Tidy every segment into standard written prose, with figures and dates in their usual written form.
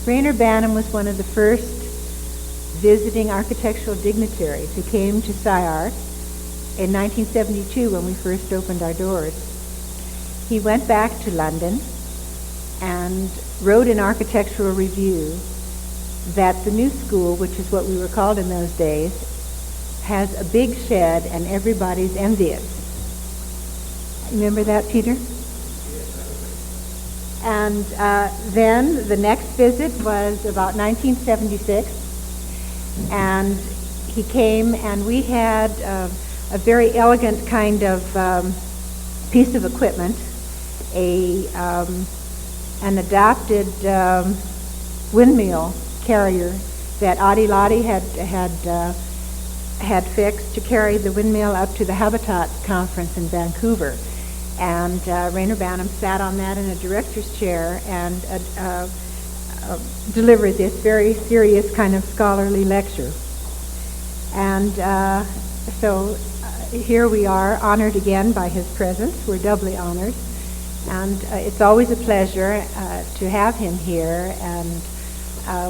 Reyner Banham was one of the first visiting architectural dignitaries who came to SCI-Arc in 1972 when we first opened our doors. He went back to London and wrote in Architectural Review that the new school, which is what we were called in those days, has a big shed and everybody's envious. Remember that, Peter? And then the next visit was about 1976, and he came and we had a very elegant kind of piece of equipment, an adapted windmill carrier that Adi Ladi had fixed to carry the windmill up to the Habitat conference in Vancouver. And Reyner Banham sat on that in a director's chair and delivered this very serious kind of scholarly lecture. And so here we are, honored again by his presence. We're doubly honored. And it's always a pleasure to have him here, and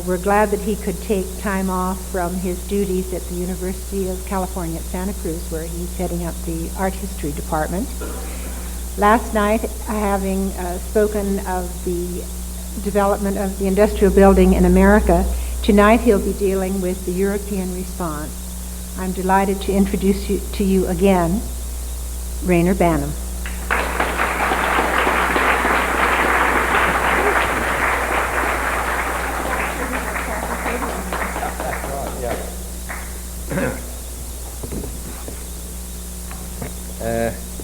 we're glad that he could take time off from his duties at the University of California at Santa Cruz, where he's heading up the art history department. Last night, having spoken of the development of the industrial building in America, tonight he'll be dealing with the European response. I'm delighted to introduce to you again, Reyner Banham.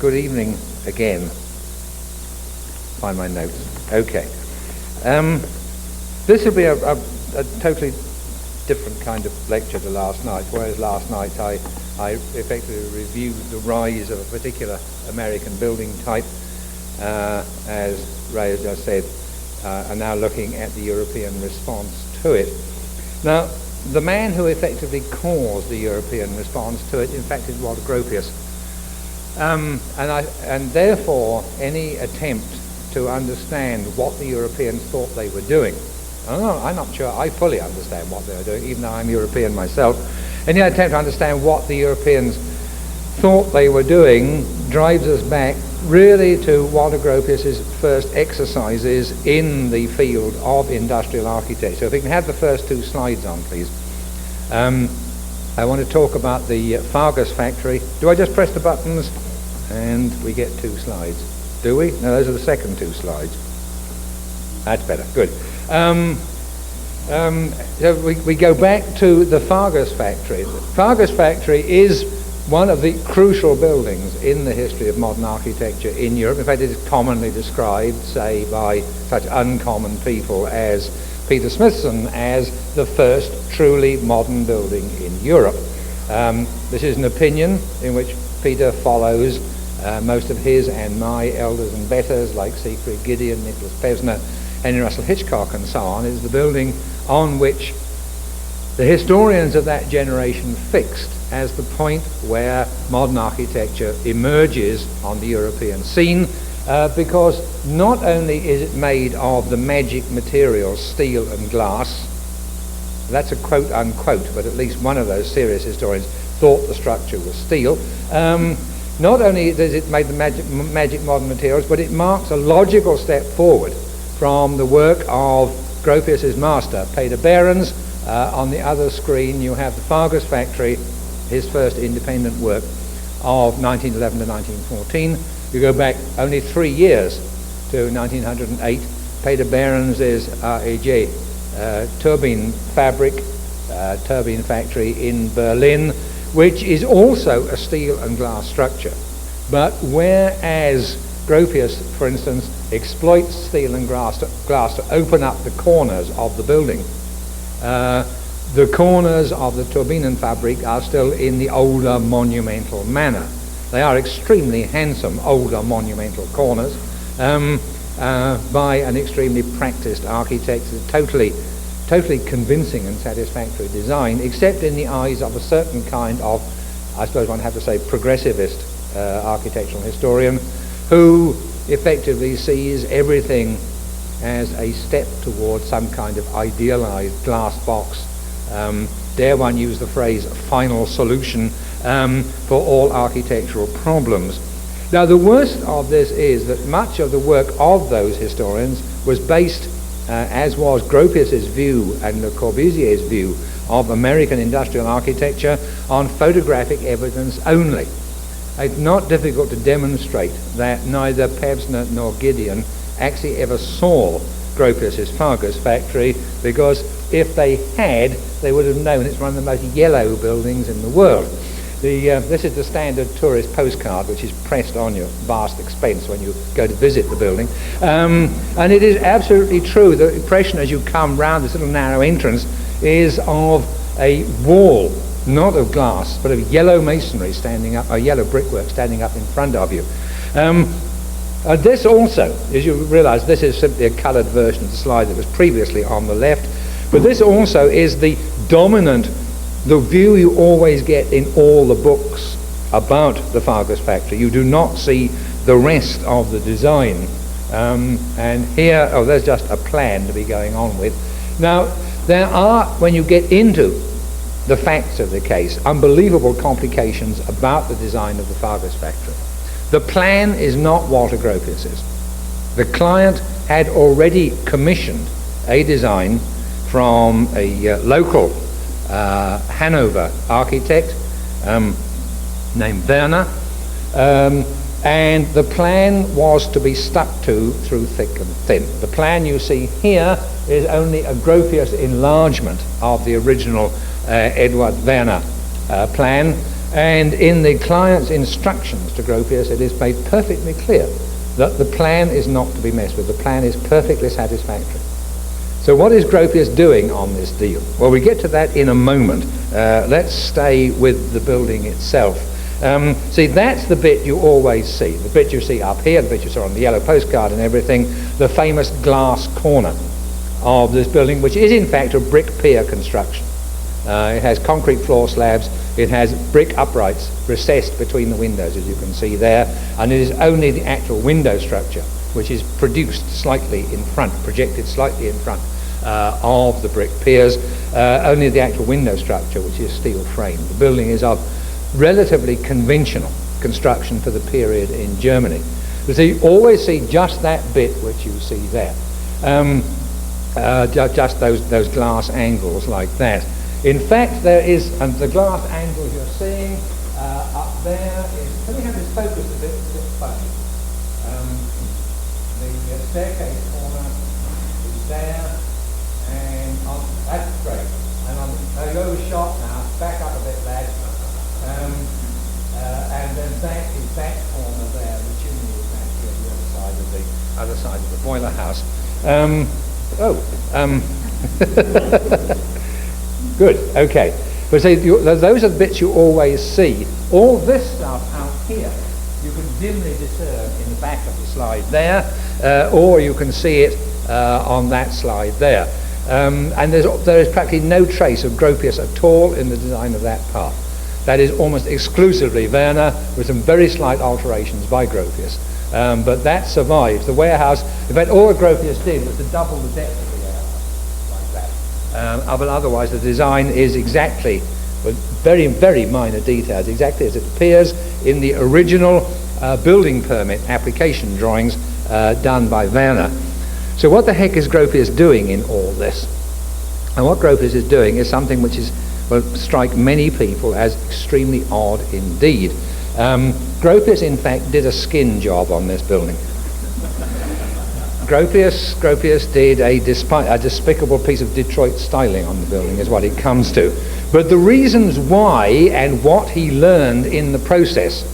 Good evening again. Find my notes. Okay. This will be a totally different kind of lecture to last night, whereas last night I effectively reviewed the rise of a particular American building type, as Ray has just said, and now looking at the European response to it. Now, the man who effectively caused the European response to it, in fact, is Walter Gropius. And therefore, any attempt to understand what the Europeans thought they were doing, I'm not sure I fully understand what they were doing, even though I'm European myself. Any attempt to understand what the Europeans thought they were doing drives us back really to Walter Gropius's first exercises in the field of industrial architecture. So if we can have the first two slides on, please. I want to talk about the Fagus Factory. Do I just press the buttons and we get two slides? Do we? No, those are the second two slides. That's better. Good. So we go back to the Fagus Factory. The Fagus Factory is one of the crucial buildings in the history of modern architecture in Europe. In fact, it is commonly described, say, by such uncommon people as Peter Smithson, as the first truly modern building in Europe. This is an opinion in which Peter follows most of his and my elders and betters like Siegfried Gideon, Nicholas Pesner, Henry Russell Hitchcock and so on. It is the building on which the historians of that generation fixed as the point where modern architecture emerges on the European scene, because not only is it made of the magic materials steel and glass, that's a quote unquote, but at least one of those serious historians thought the structure was steel. Not only does it make the magic modern materials, but it marks a logical step forward from the work of Gropius's master, Peter Behrens. On the other screen you have the Fagus Factory, his first independent work of 1911 to 1914. You go back only 3 years to 1908. Peter Behrens' RAG turbine factory in Berlin, which is also a steel and glass structure. But whereas Gropius, for instance, exploits steel and glass to open up the corners of the building, the corners of the Turbinenfabrik are still in the older monumental manner. They are extremely handsome older monumental corners by an extremely practiced architect, totally convincing and satisfactory design, except in the eyes of a certain kind of, I suppose one have to say, progressivist architectural historian, who effectively sees everything as a step towards some kind of idealized glass box. Dare one use the phrase final solution for all architectural problems. Now, the worst of this is that much of the work of those historians was based, as was Gropius's view and Le Corbusier's view of American industrial architecture, on photographic evidence only. It's not difficult to demonstrate that neither Pevsner nor Gideon actually ever saw Gropius's Fagus Factory, because if they had, they would have known it's one of the most yellow buildings in the world. This is the standard tourist postcard, which is pressed on your vast expense when you go to visit the building. And it is absolutely true. The impression as you come round this little narrow entrance is of a wall, not of glass, but of yellow masonry standing up, or yellow brickwork standing up in front of you. This also, as you realise, this is simply a coloured version of the slide that was previously on the left, but this also is the dominant, the view you always get in all the books about the Fagus Factory. You do not see the rest of the design. And here, there's just a plan to be going on with. Now, there are, when you get into the facts of the case, unbelievable complications about the design of the Fagus Factory. The plan is not Walter Gropius's. The client had already commissioned a design from a local Hanover architect named Werner, and the plan was to be stuck to through thick and thin. The plan you see here is only a Gropius enlargement of the original Eduard Werner plan, and in the client's instructions to Gropius it is made perfectly clear that the plan is not to be messed with. The plan is perfectly satisfactory. So what is Gropius doing on this deal? Well, we get to that in a moment. Let's stay with the building itself. See, that's the bit you always see. The bit you see up here, the bit you saw on the yellow postcard and everything, the famous glass corner of this building, which is in fact a brick pier construction. It has concrete floor slabs, it has brick uprights recessed between the windows, as you can see there, and it is only the actual window structure which is produced slightly in front, projected slightly in front of the brick piers, only the actual window structure, which is steel framed. The building is of relatively conventional construction for the period in Germany. So you always see just that bit which you see there, just those glass angles like that. In fact, there is, and the glass angles you're seeing up there is, let me have this focused a bit funny. The staircase corner is there, and that's great. And on go shot now, back up a bit, lads. And then that is that corner there. The chimney is actually on the other side of the boiler house. Good. Okay. But say those are the bits you always see. All this stuff out here, you can dimly discern in the back of the slide there, or you can see it on that slide there. And there is practically no trace of Gropius at all in the design of that part. That is almost exclusively Werner, with some very slight alterations by Gropius. But that survives. The warehouse, in fact, all that Gropius did was to double the depth of the warehouse, like that. But otherwise, the design is exactly, with very, very minor details, exactly as it appears in the original building permit application drawings done by Werner. So what the heck is Gropius doing in all this? And what Gropius is doing is something which will strike many people as extremely odd indeed. Gropius, in fact, did a skin job on this building. Gropius did a despicable piece of Detroit styling on the building, is what it comes to. But the reasons why and what he learned in the process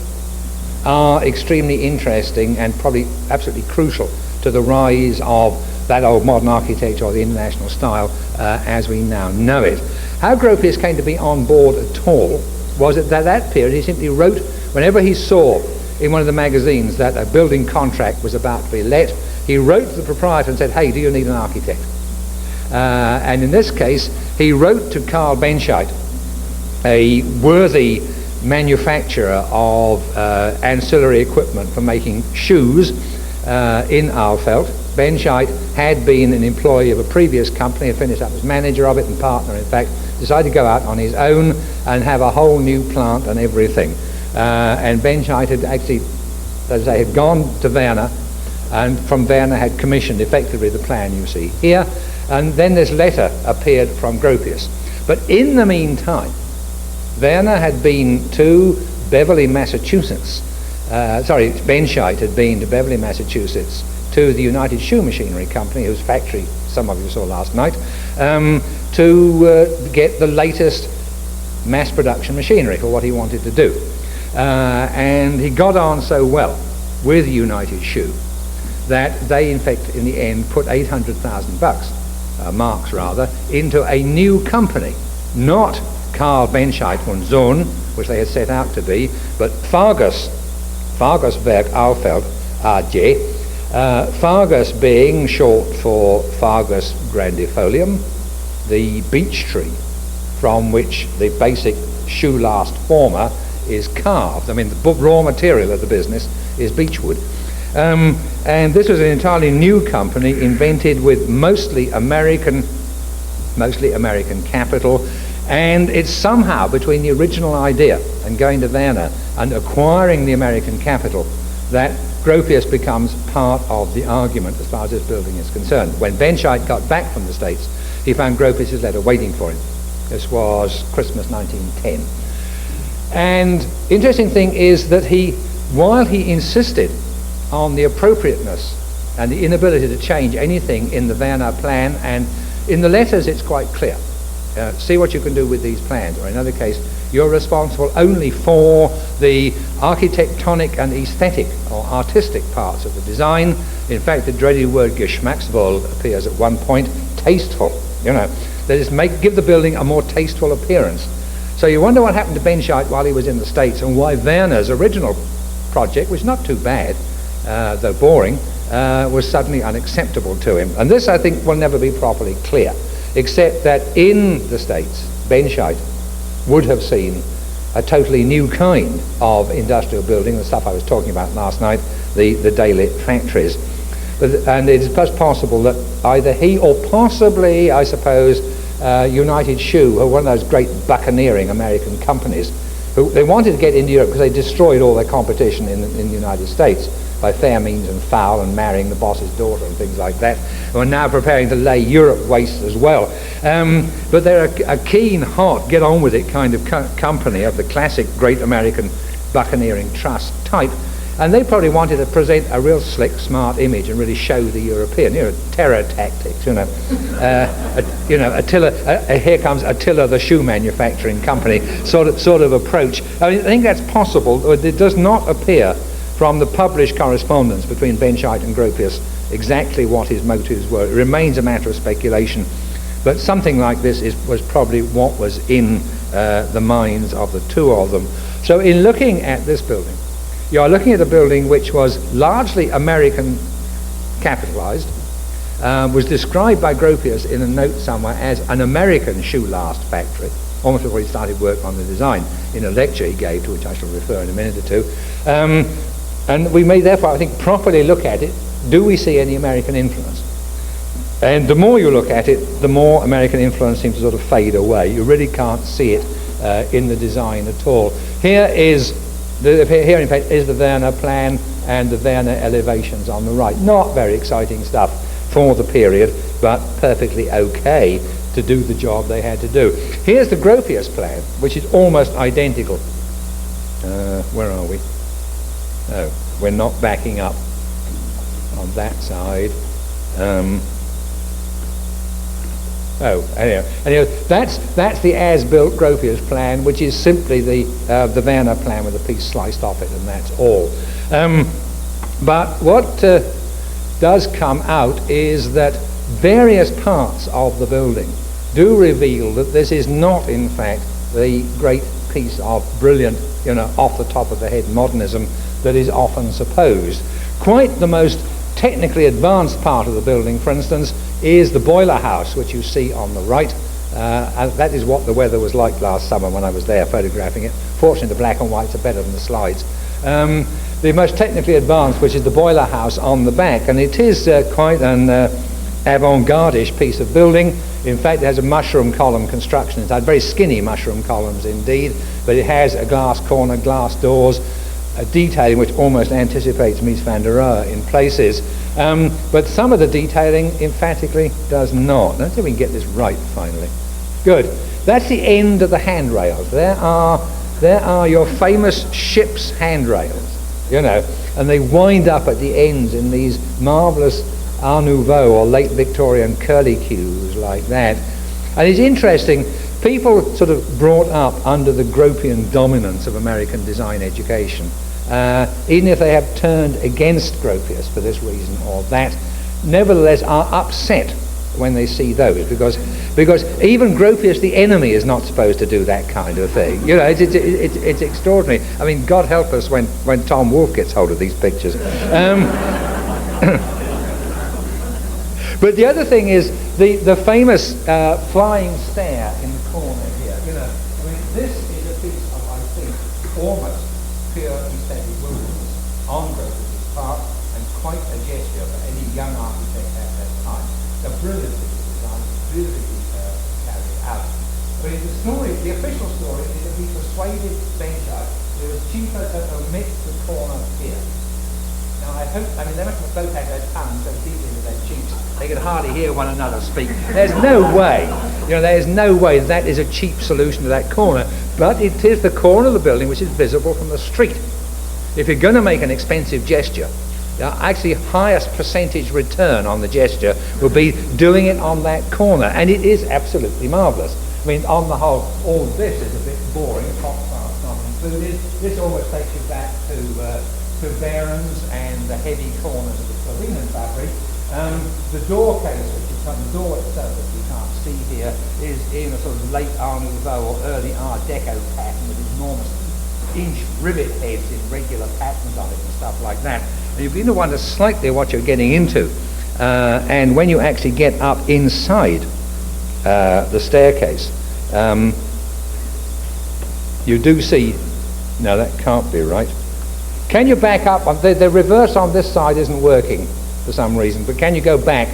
are extremely interesting and probably absolutely crucial to the rise of that old modern architecture, or the international style as we now know it. How Gropius came to be on board at all was that at that period he simply wrote, whenever he saw in one of the magazines that a building contract was about to be let, he wrote to the proprietor and said, "Hey, do you need an architect?" And in this case, he wrote to Carl Benscheidt, a worthy manufacturer of ancillary equipment for making shoes in Alfeld, Benscheidt had been an employee of a previous company, had finished up as manager of it and partner, in fact, decided to go out on his own and have a whole new plant and everything. And Benscheidt had actually, as I say, had gone to Werner, and from Werner had commissioned effectively the plan you see here. And then this letter appeared from Gropius. But in the meantime, Werner had been to Beverly, Massachusetts. Benscheidt had been to Beverly, Massachusetts, to the United Shoe Machinery Company, whose factory some of you saw last night, to get the latest mass production machinery for what he wanted to do. And he got on so well with United Shoe that they, in fact, in the end, put 800,000 marks rather, into a new company, not Karl Benscheidt und Sohn, which they had set out to be, but Fagus Werk Aufeld AG, Fagus being short for Fagus grandifolium, the beech tree from which the basic shoe last former is carved. I mean, the raw material of the business is beechwood. And this was an entirely new company invented with mostly American capital, and it's somehow between the original idea and going to Werner and acquiring the American capital that Gropius becomes part of the argument as far as this building is concerned. When Benscheidt got back from the States, he found Gropius's letter waiting for him. This was Christmas 1910. And interesting thing is that while he insisted on the appropriateness and the inability to change anything in the Werner plan, and in the letters it's quite clear. See what you can do with these plans, or in another case, you're responsible only for the architectonic and aesthetic or artistic parts of the design. In fact, the dreaded word Geschmacksvoll appears at one point, tasteful, that is, give the building a more tasteful appearance. So you wonder what happened to Benscheidt while he was in the States, and why Werner's original project, which is not too bad, though boring, was suddenly unacceptable to him. And this, I think, will never be properly clear, except that in the States, Benscheidt would have seen a totally new kind of industrial building, the stuff I was talking about last night, the day-lit factories. And it is just possible that either he or possibly, I suppose, United Shoe, who were one of those great buccaneering American companies, who they wanted to get into Europe because they destroyed all their competition in the United States by fair means and foul and marrying the boss's daughter and things like that, and are now preparing to lay Europe waste as well. But they're a keen, hot, get-on-with-it kind of company of the classic great American buccaneering trust type, and they probably wanted to present a real slick, smart image and really show the European, terror tactics, Attila, here comes Attila the shoe manufacturing company sort of approach. I think that's possible, but it does not appear from the published correspondence between Benscheidt and Gropius exactly what his motives were. It remains a matter of speculation, but something like this was probably what was in the minds of the two of them. So in looking at this building, you are looking at a building which was largely American capitalized, was described by Gropius in a note somewhere as an American shoe last factory, almost before he started work on the design, in a lecture he gave, to which I shall refer in a minute or two. And we may therefore, I think, properly look at it. Do we see any American influence? And the more you look at it, the more American influence seems to sort of fade away. You really can't see it in the design at all. Here in fact is the Werner plan and the Werner elevations on the right. Not very exciting stuff for the period, but perfectly okay to do the job they had to do. Here's the Gropius plan, which is almost identical. Where are we? No, we're not backing up on that side. Anyway, that's the as-built Gropius plan, which is simply the Werner plan with a piece sliced off it, and that's all. But what does come out is that various parts of the building do reveal that this is not, in fact, the great piece of brilliant, off the top of the head modernism that is often supposed. Quite the most technically advanced part of the building, for instance, is the boiler house, which you see on the right. And that is what the weather was like last summer when I was there photographing it. Fortunately, the black and whites are better than the slides. The most technically advanced, which is the boiler house on the back, and it is quite an avant-garde-ish piece of building. In fact, it has a mushroom column construction. It's had very skinny mushroom columns indeed, but it has a glass corner, glass doors, a detailing which almost anticipates Mies van der Rohe in places. But some of the detailing emphatically does not. Let's see if we can get this right finally. Good. That's the end of the handrails. There are your famous ship's handrails, you know, and they wind up at the ends in these marvellous Art Nouveau or late Victorian curlicues like that. And it's interesting, people sort of brought up under the Gropian dominance of American design education, even if they have turned against Gropius for this reason or that, nevertheless are upset when they see those, because even Gropius the enemy is not supposed to do that kind of thing. You know, it's extraordinary. I mean, God help us when Tom Wolfe gets hold of these pictures. But the other thing is the famous flying stair in the corner here. You know, I mean, this is a piece of, I think, almost pure aesthetic wilderness on Gropius's part, and quite a gesture for any young architect at that time. A brilliant piece of design, beautifully carried out. I mean, the official story is that he persuaded Benscheidt it was cheaper to omit the corner here. Now, they must have both had their tongues so deep into their cheeks they could hardly hear one another speak. There's no way, there's no way that is a cheap solution to that corner, but it is the corner of the building which is visible from the street. If you're going to make an expensive gesture, actually highest percentage return on the gesture will be doing it on that corner, and it is absolutely marvellous. I mean, on the whole, all this is a bit boring, top parts not included. This almost takes you back to Behrens and the heavy corners of the linen fabric. The door case, which is the door itself, that you can't see here, is in a sort of late Art Nouveau or early Art Deco pattern with enormous inch rivet heads in regular patterns on it and stuff like that. And you begin to wonder slightly what you're getting into. And when you actually get up inside the staircase, you do see, no, that can't be right. Can you back up? The reverse on this side isn't working for some reason, but can you go back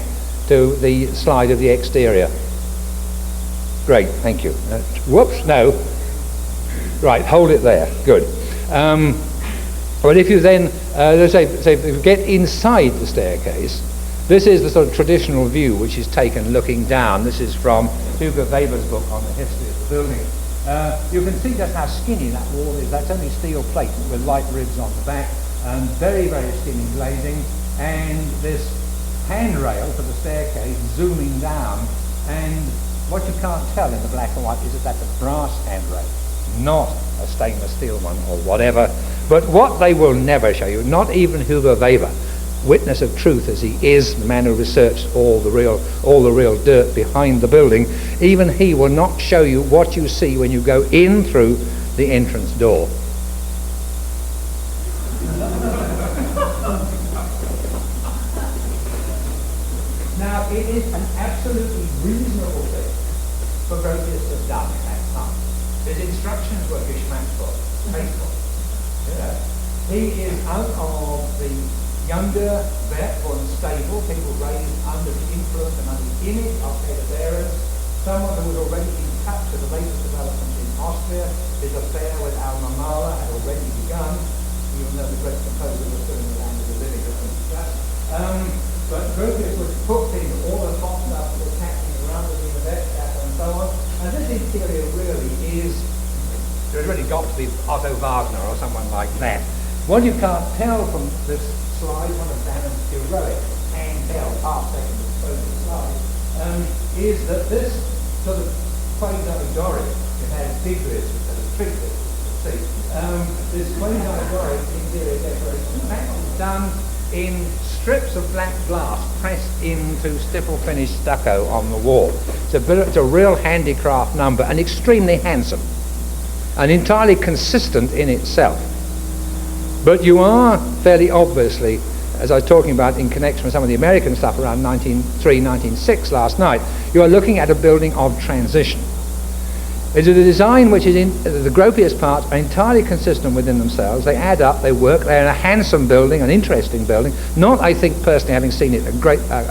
to the slide of the exterior? Great, thank you. Whoops, no. Right, hold it there. Good. But if you then, let's say if you get inside the staircase, this is the sort of traditional view which is taken looking down. This is from Hugo Weber's book on the history of the building. You can see just how skinny that wall is. That's only steel plate with light ribs on the back, and very, very skinny glazing, and this handrail for the staircase zooming down, and what you can't tell in the black and white is that that's a brass handrail, not a stainless steel one or whatever. But what they will never show you, not even Hugo Weber, witness of truth as he is, the man who researched all the real dirt behind the building, even he will not show you what you see when you go in through the entrance door. Now, it is an absolutely reasonable thing for Gropius to have done at that time. His instructions were geschmackvoll, faithful. He is out of the younger, therefore unstable, people raised under the influence and under the image of adherence, someone who had already been touched with the latest developments in Austria. His affair with Alma Mahler had already begun, even though the great composer was still in the land of the living, as we discussed. But Gropius was hooked into all the hot stuff that was happening around the Benscheidt and so on. And this interior really is, there's really got to be Otto Wagner or someone like that. What you can't tell from this slide, one of Bannon's heroic handheld half-second exposure slides, is that this sort of quasi-Doric, it has big ribs instead of trig ribs, you see, this quasi-Doric interior decoration is actually done in strips of black glass pressed into stipple finished stucco on the wall. It's a real handicraft number, and extremely handsome and entirely consistent in itself. But you are fairly obviously, as I was talking about in connection with some of the American stuff around 1903, 1906 last night, you are looking at a building of transition. It's a design which is the Gropius parts are entirely consistent within themselves. They add up, they work, they're in a handsome building, an interesting building. Not, I think personally, having seen it, a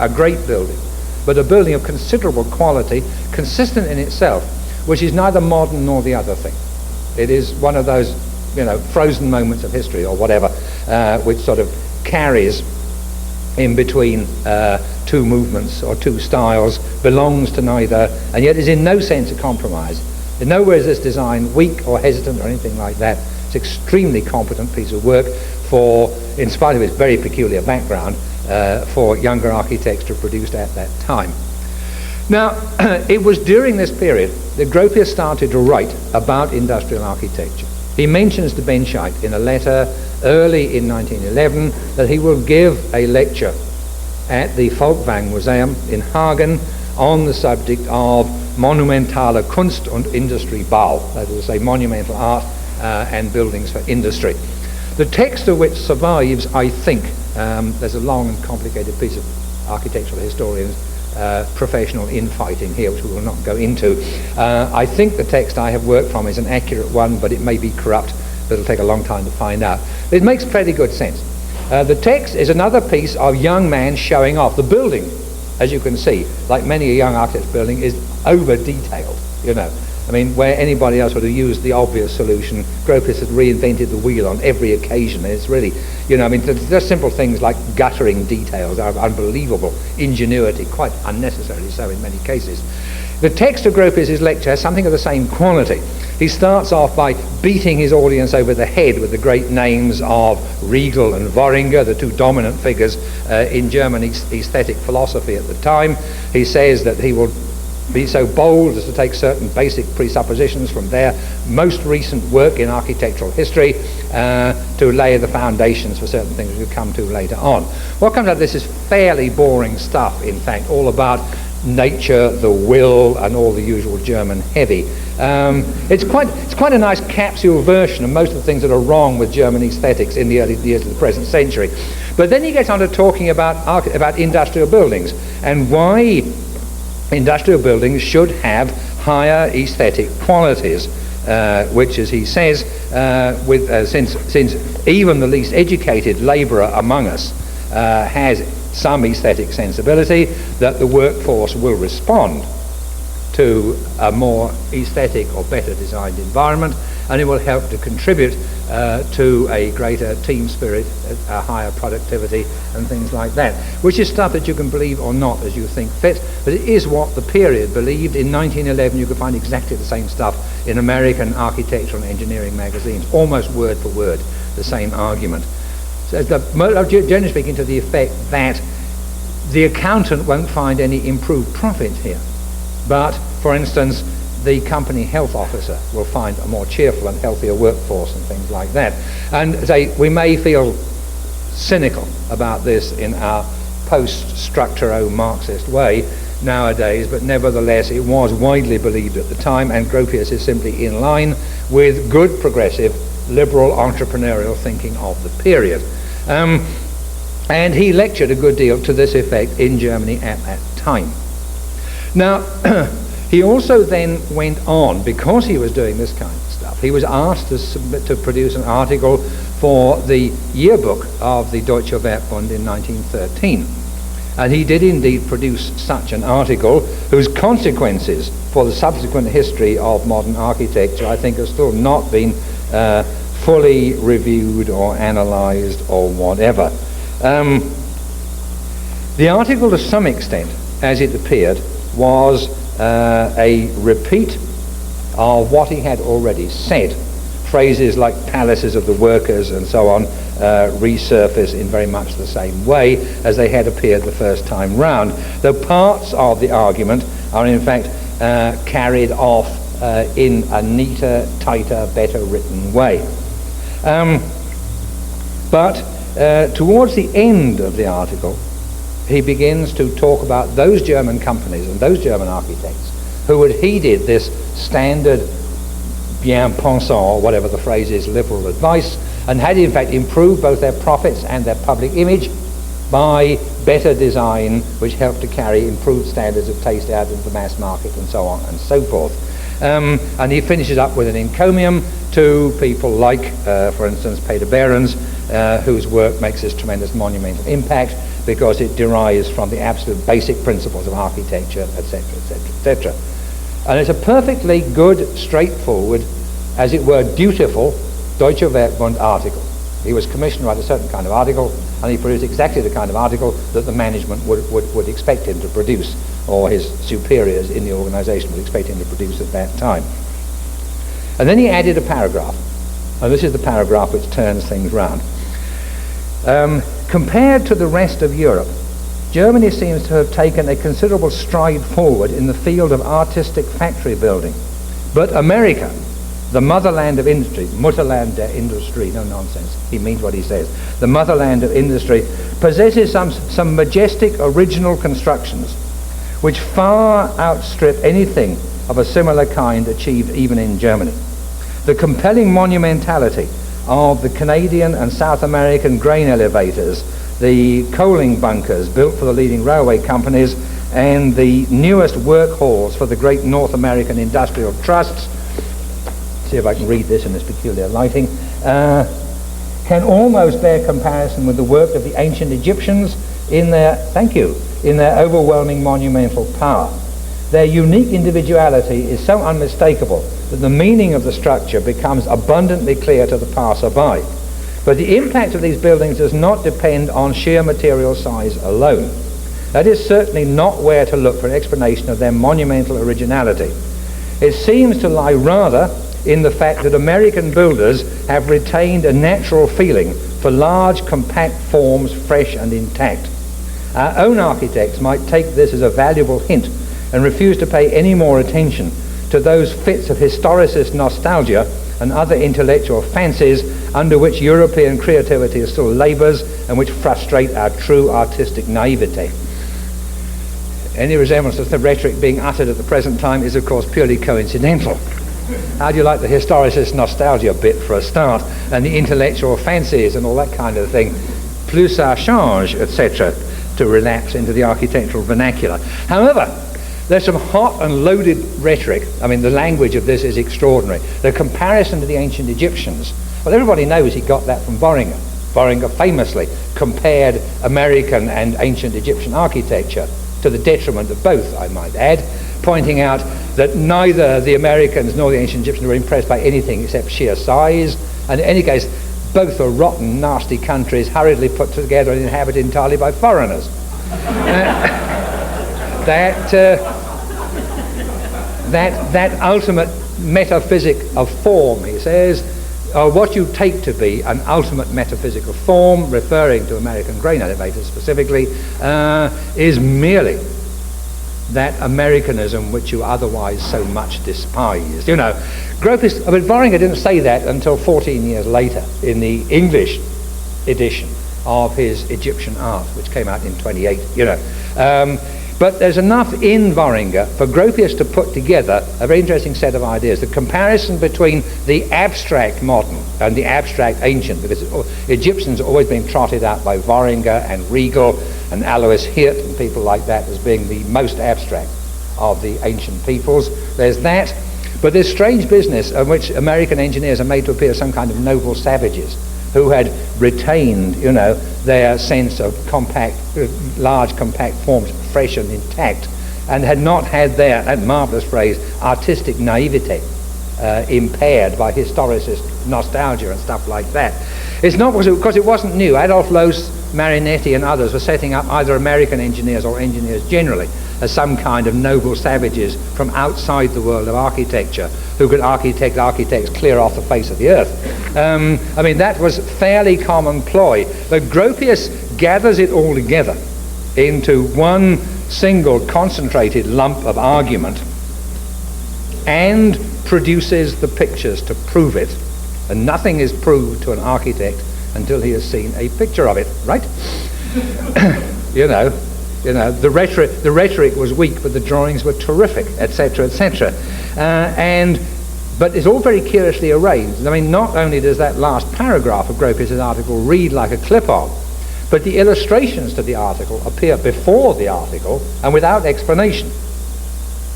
great building, but a building of considerable quality, consistent in itself, which is neither modern nor the other thing. It is one of those, frozen moments of history or whatever, which sort of carries in between two movements or two styles, belongs to neither, and yet is in no sense a compromise. In nowhere is this design weak or hesitant or anything like that. It's an extremely competent piece of work for, in spite of its very peculiar background, for younger architects to produce at that time. Now, it was during this period that Gropius started to write about industrial architecture. He mentions to Benscheidt in a letter early in 1911 that he will give a lecture at the Folkwang Museum in Hagen on the subject of monumentale Kunst und Industriebau, that is to say monumental art and buildings for industry. The text of which survives, I think, there's a long and complicated piece of architectural historians' professional infighting here, which we will not go into. I think the text I have worked from is an accurate one, but it may be corrupt, but it'll take a long time to find out. It makes pretty good sense. The text is another piece of young man showing off. The building, as you can see, like many a young architect's building, is over-detailed, I mean, where anybody else would have used the obvious solution, Gropius had reinvented the wheel on every occasion. And it's really, just simple things like guttering details are unbelievable ingenuity, quite unnecessarily so in many cases. The text of Gropius's lecture has something of the same quality. He starts off by beating his audience over the head with the great names of Riegel and Worringer, the two dominant figures in German aesthetic philosophy at the time. He says that he will be so bold as to take certain basic presuppositions from their most recent work in architectural history to lay the foundations for certain things we'll come to later on. What comes out of this is fairly boring stuff, in fact, all about nature, the will, and all the usual German heavy. It's quite a nice capsule version of most of the things that are wrong with German aesthetics in the early years of the present century. But then he gets on to talking about industrial buildings and why industrial buildings should have higher aesthetic qualities, which, as he says, since even the least educated labourer among us has some aesthetic sensibility, that the workforce will respond to a more aesthetic or better designed environment, and it will help to contribute to a greater team spirit, a higher productivity and things like that, which is stuff that you can believe or not as you think fit, but it is what the period believed. In 1911 you could find exactly the same stuff in American architectural and engineering magazines, almost word for word the same argument. So generally speaking, to the effect that the accountant won't find any improved profit here, but for instance the company health officer will find a more cheerful and healthier workforce and things like that. And we may feel cynical about this in our post-structuro Marxist way nowadays, but nevertheless it was widely believed at the time, and Gropius is simply in line with good progressive liberal entrepreneurial thinking of the period. And he lectured a good deal to this effect in Germany at that time. Now, he also then went on, because he was doing this kind of stuff, he was asked to produce an article for the yearbook of the Deutsche Werkbund in 1913. And he did indeed produce such an article, whose consequences for the subsequent history of modern architecture, I think, have still not been fully reviewed or analysed or whatever. The article, to some extent, as it appeared, was a repeat of what he had already said. Phrases like palaces of the workers and so on resurface in very much the same way as they had appeared the first time round, though parts of the argument are in fact carried off in a neater, tighter, better written way. But towards the end of the article, he begins to talk about those German companies and those German architects who had heeded this standard bien pensant, or whatever the phrase is, liberal advice, and had in fact improved both their profits and their public image by better design, which helped to carry improved standards of taste out into the mass market and so on and so forth. And he finishes up with an encomium to people like, for instance, Peter Behrens, whose work makes this tremendous monumental impact because it derives from the absolute basic principles of architecture, etc., etc., etc. And it's a perfectly good, straightforward, as it were, dutiful Deutsche Werkbund article. He was commissioned to write a certain kind of article, and he produced exactly the kind of article that the management would expect him to produce, or his superiors in the organization would expect him to produce at that time. And then he added a paragraph, and this is the paragraph which turns things round. Compared to the rest of Europe, Germany seems to have taken a considerable stride forward in the field of artistic factory building. But America, the motherland of industry, Mutterland der Industrie, no nonsense, he means what he says, the motherland of industry, possesses some majestic original constructions which far outstrip anything of a similar kind achieved even in Germany. The compelling monumentality of the Canadian and South American grain elevators, the coaling bunkers built for the leading railway companies, and the newest work halls for the great North American industrial trusts, see if I can read this in this peculiar lighting, can almost bear comparison with the work of the ancient Egyptians in their, in their overwhelming monumental power. Their unique individuality is so unmistakable that the meaning of the structure becomes abundantly clear to the passer-by. But the impact of these buildings does not depend on sheer material size alone. That is certainly not where to look for an explanation of their monumental originality. It seems to lie rather in the fact that American builders have retained a natural feeling for large, compact forms, fresh and intact. Our own architects might take this as a valuable hint and refuse to pay any more attention to those fits of historicist nostalgia and other intellectual fancies under which European creativity still labours and which frustrate our true artistic naivete. Any resemblance to the rhetoric being uttered at the present time is of course purely coincidental. How do you like the historicist nostalgia bit for a start, and the intellectual fancies and all that kind of thing, plus ça change, etc., to relapse into the architectural vernacular. However, there's some hot and loaded rhetoric. I mean, the language of this is extraordinary. The comparison to the ancient Egyptians, well, everybody knows he got that from Boehringer. Boehringer famously compared American and ancient Egyptian architecture to the detriment of both, I might add, pointing out that neither the Americans nor the ancient Egyptians were impressed by anything except sheer size, and in any case, both are rotten, nasty countries hurriedly put together and inhabited entirely by foreigners. That ultimate metaphysic of form, he says, or what you take to be an ultimate metaphysical form, referring to American grain elevators specifically, is merely that Americanism which you otherwise so much despised. You know, Gropius, I mean, Boehringer didn't say that until 14 years later in the English edition of his Egyptian Art, which came out in 28, you know. But there's enough in Boehringer for Gropius to put together a very interesting set of ideas. The comparison between the abstract modern and the abstract ancient, because Egyptians have always been trotted out by Boehringer and Riegel and Alois Hirt and people like that as being the most abstract of the ancient peoples. There's that. But this strange business in which American engineers are made to appear some kind of noble savages who had retained, you know, their sense of compact, large compact forms, fresh and intact, and had not had their, that marvellous phrase, artistic naivete impaired by historicist nostalgia and stuff like that. It's not because it wasn't new. Adolf Loos, Marinetti and others were setting up either American engineers or engineers generally as some kind of noble savages from outside the world of architecture who could architect architects clear off the face of the earth. I mean, that was fairly common ploy. But Gropius gathers it all together into one single concentrated lump of argument and produces the pictures to prove it. And nothing is proved to an architect until he has seen a picture of it, right? you know, the rhetoric was weak, but the drawings were terrific, etc., etc. But it's all very curiously arranged. I mean, not only does that last paragraph of Gropius's article read like a clip-on, but the illustrations to the article appear before the article and without explanation.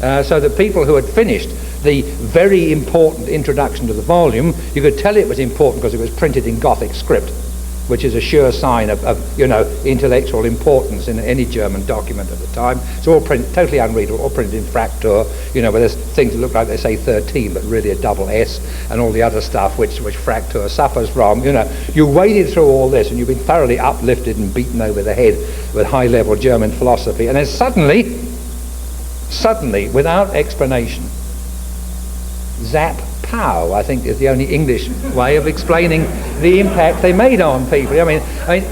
So that people who had finished the very important introduction to the volume. You could tell it was important because it was printed in Gothic script, which is a sure sign of intellectual importance in any German document at the time. It's all printed, totally unreadable, all printed in Fraktur, where there's things that look like they say 13, but really a double S, and all the other stuff which Fraktur suffers from. You waded through all this, and you've been thoroughly uplifted and beaten over the head with high-level German philosophy, and then suddenly, without explanation, zap, pow, I think is the only English way of explaining the impact they made on people. I mean,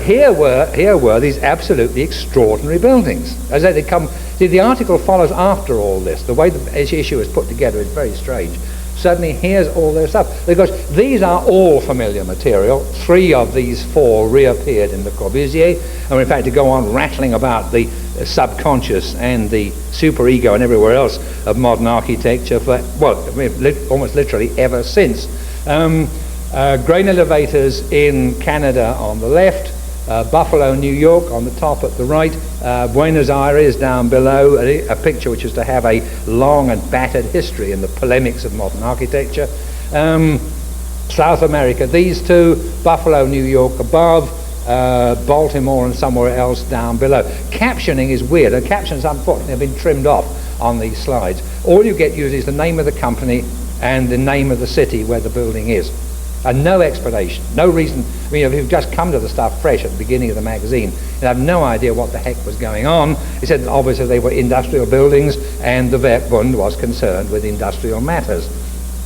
here were these absolutely extraordinary buildings. As they come, the article follows after all this. The way the issue is put together is very strange. Suddenly, here's all their stuff, because these are all familiar material. 3 of these 4 reappeared in Le Corbusier, and in fact, to go on rattling about the subconscious and the superego and everywhere else of modern architecture for, almost literally ever since. Grain elevators in Canada on the left, Buffalo, New York on the top at the right, Buenos Aires down below, a picture which is to have a long and battered history in the polemics of modern architecture. South America, these 2, Buffalo, New York above, Baltimore and somewhere else down below. Captioning is weird, and captions unfortunately have been trimmed off on these slides. All you get usually is the name of the company and the name of the city where the building is. And no explanation, no reason. I mean, if you've just come to the stuff fresh at the beginning of the magazine, you have no idea what the heck was going on. He said that obviously they were industrial buildings, and the Werkbund was concerned with industrial matters.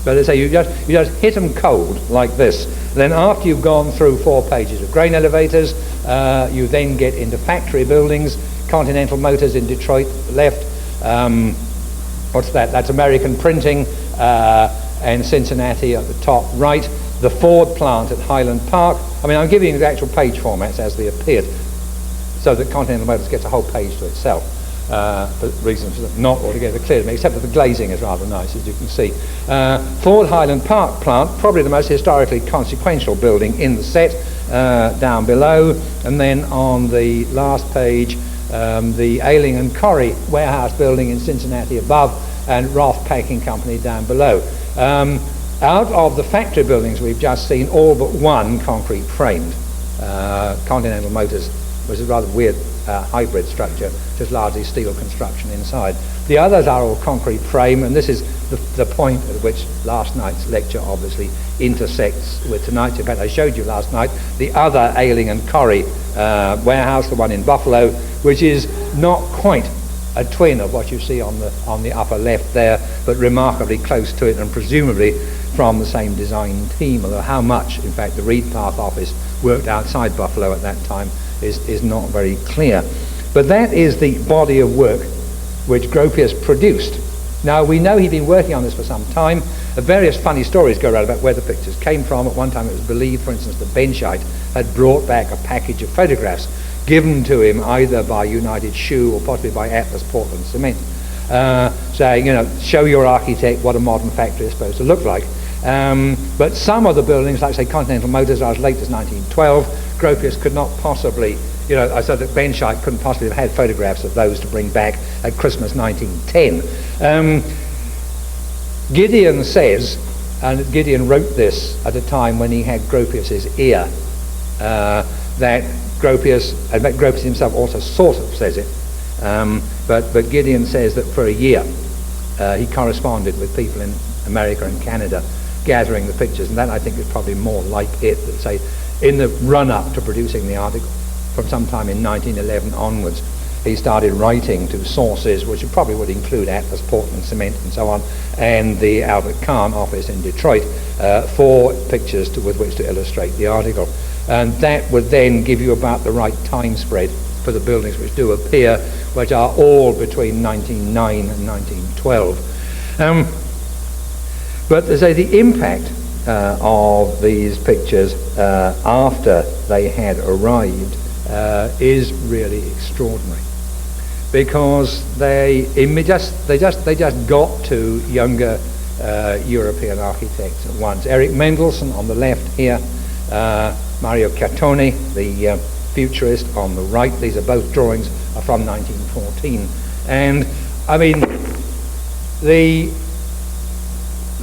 But they say you just hit them cold like this. Then after you've gone through 4 pages of grain elevators, you then get into factory buildings. Continental Motors in Detroit, left. What's that? That's American Printing, and Cincinnati at the top right. The Ford plant at Highland Park. I mean, I'm giving you the actual page formats as they appeared, so that Continental Motors gets a whole page to itself, for reasons that are not altogether clear to me, except that the glazing is rather nice, as you can see. Ford Highland Park plant, probably the most historically consequential building in the set, down below. And then on the last page, the Ailing and Corrie warehouse building in Cincinnati above, and Roth Packing Company down below. Out of the factory buildings we've just seen, all but one concrete framed. Continental Motors was a rather weird hybrid structure, just largely steel construction inside. The others are all concrete frame, and this is the point at which last night's lecture obviously intersects with tonight's. In fact, I showed you last night the other Ailing and Corrie warehouse, the one in Buffalo, which is not quite a twin of what you see on the upper left there, but remarkably close to it, and presumably from the same design team, although how much, in fact, the Reed Path office worked outside Buffalo at that time is not very clear. But that is the body of work which Gropius produced. Now, we know he'd been working on this for some time. Various funny stories go around about where the pictures came from. At one time it was believed, for instance, that Benscheidt had brought back a package of photographs given to him either by United Shoe or possibly by Atlas Portland Cement, saying, show your architect what a modern factory is supposed to look like. But some of the buildings, like say Continental Motors, are as late as 1912. Gropius could not possibly, I said that Benscheidt couldn't possibly have had photographs of those to bring back at Christmas 1910. Gideon says, and Gideon wrote this at a time when he had Gropius's ear, that Gropius, and Gropius himself also sort of says it, but Gideon says that for a year he corresponded with people in America and Canada gathering the pictures, and that I think is probably more like it, that say in the run-up to producing the article from sometime in 1911 onwards, he started writing to sources which probably would include Atlas Portland Cement and so on, and the Albert Kahn office in Detroit, for pictures with which to illustrate the article. And that would then give you about the right time spread for the buildings which do appear, which are all between 1909 and 1912. But to say the impact of these pictures after they had arrived is really extraordinary, because they just got to younger European architects at once. Erich Mendelsohn on the left here, Mario Chiattoni, the futurist, on the right. These are both drawings are from 1914, and I mean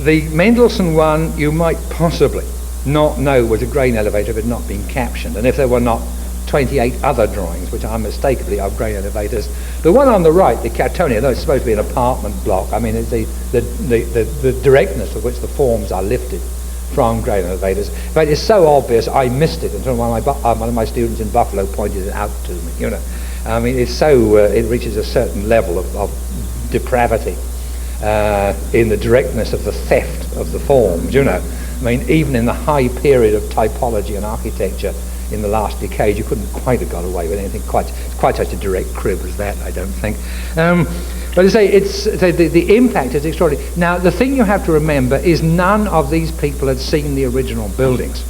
the Mendelsohn one you might possibly not know was a grain elevator if it had not been captioned, and if there were not 28 other drawings which are unmistakably of grain elevators. The one on the right, the Chiattoni, although it's supposed to be an apartment block, I mean it's the directness with which the forms are lifted from grain elevators. In fact, it's so obvious I missed it until one of my students in Buffalo pointed it out to me. You know, I mean it's so it reaches a certain level of depravity in the directness of the theft of the forms. You know, I mean even in the high period of typology and architecture in the last decade, you couldn't quite have got away with anything quite such a direct crib as that, I don't think. But I say, the impact is extraordinary. Now, the thing you have to remember is none of these people had seen the original buildings.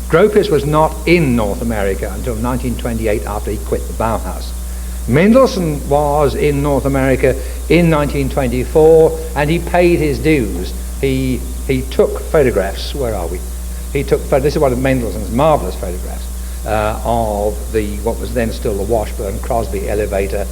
Gropius was not in North America until 1928 after he quit the Bauhaus. Mendelssohn was in North America in 1924, and he paid his dues. He took photographs. Where are we? This is one of Mendelssohn's marvellous photographs of what was then still the Washburn-Crosby elevator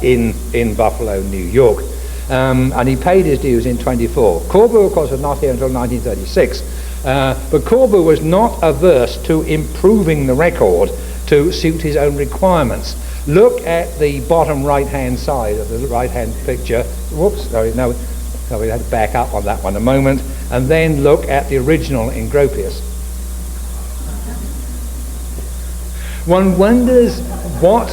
in Buffalo, New York. And he paid his dues in 24. Corbu, of course, was not here until 1936. But Corbu was not averse to improving the record to suit his own requirements. Look at the bottom right-hand side of the right-hand picture. Whoops, sorry, no. So we had to back up on that one a moment, and then look at the original in Gropius. One wonders what.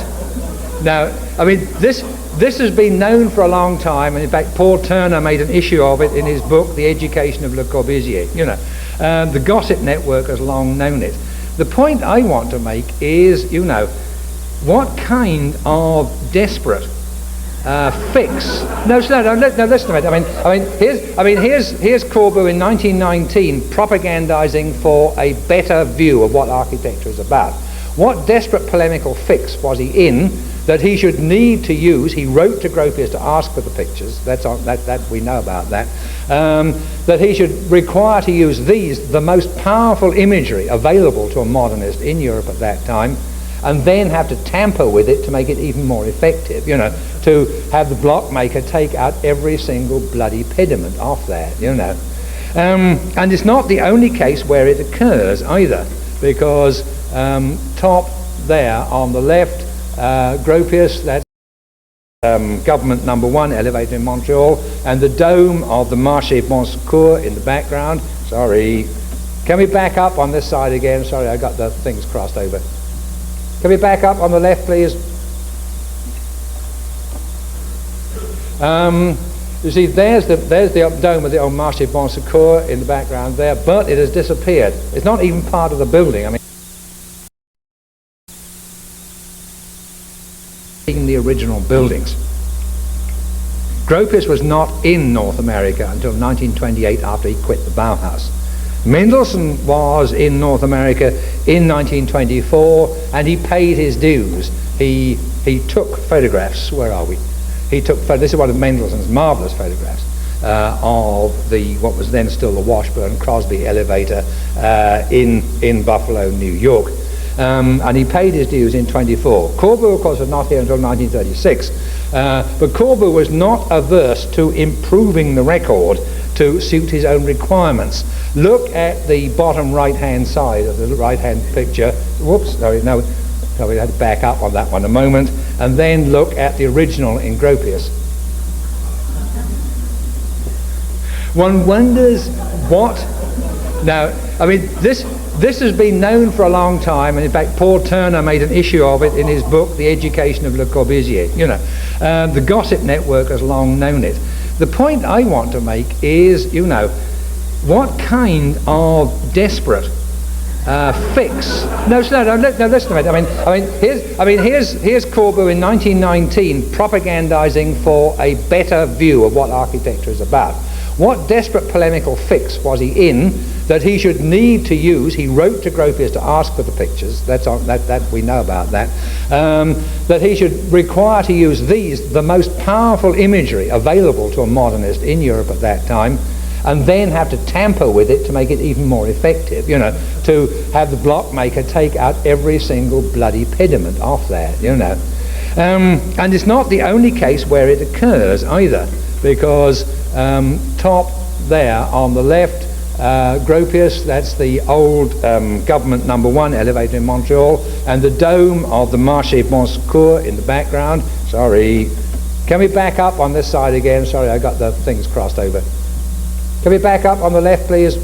Now, I mean, this has been known for a long time, and in fact, Paul Turner made an issue of it in his book, The Education of Le Corbusier. You know, the gossip network has long known it. The point I want to make is, you know, what kind of desperate fix. No, listen a minute. Here's Corbu in 1919 propagandizing for a better view of what architecture is about. What desperate polemical fix was he in that he should need to use? He wrote to Gropius to ask for the pictures. That we know about that. That he should require to use the most powerful imagery available to a modernist in Europe at that time, and then have to tamper with it to make it even more effective, you know, to have the block maker take out every single bloody pediment off that, you know. And it's not the only case where it occurs either, because top there on the left, Gropius, that's government number 1 elevator in Montreal, and the dome of the Marché Bon Secours in the background. Sorry, can we back up on this side again? Sorry, I got the things crossed over. Can we back up on the left, please? You see, there's the dome of the old Marché Bon Secours in the background there, but it has disappeared. It's not even part of the building. I mean, in the original buildings. Gropius was not in North America until 1928 after he quit the Bauhaus. Mendelssohn was in North America in 1924, and he paid his dues. He took photographs. Where are we? This is one of Mendelssohn's marvellous photographs of what was then still the Washburn-Crosby elevator in Buffalo, New York. And he paid his dues in 24. Corbu, of course, was not here until 1936. But Corbu was not averse to improving the record to suit his own requirements. Look at the bottom right-hand side of the right-hand picture. Whoops, sorry, no. So we had to back up on that one a moment, and then look at the original in Gropius. One wonders what. Now, I mean, this has been known for a long time, and in fact, Paul Turner made an issue of it in his book, The Education of Le Corbusier. You know, the gossip network has long known it. The point I want to make is, you know, what kind of desperate fix. No, listen a minute. Here's Corbu in 1919 propagandizing for a better view of what architecture is about. What desperate polemical fix was he in that he should need to use? He wrote to Gropius to ask for the pictures. That we know about that. That he should require to use the most powerful imagery available to a modernist in Europe at that time, and then have to tamper with it to make it even more effective, you know, to have the block maker take out every single bloody pediment off that, you know. And it's not the only case where it occurs either, because top there on the left, Gropius, that's the old government #1 elevator in Montreal, and the dome of the Marché Bon Secours in the background. Sorry. Can we back up on this side again? Sorry, I got the things crossed over. Can we back up on the left, please?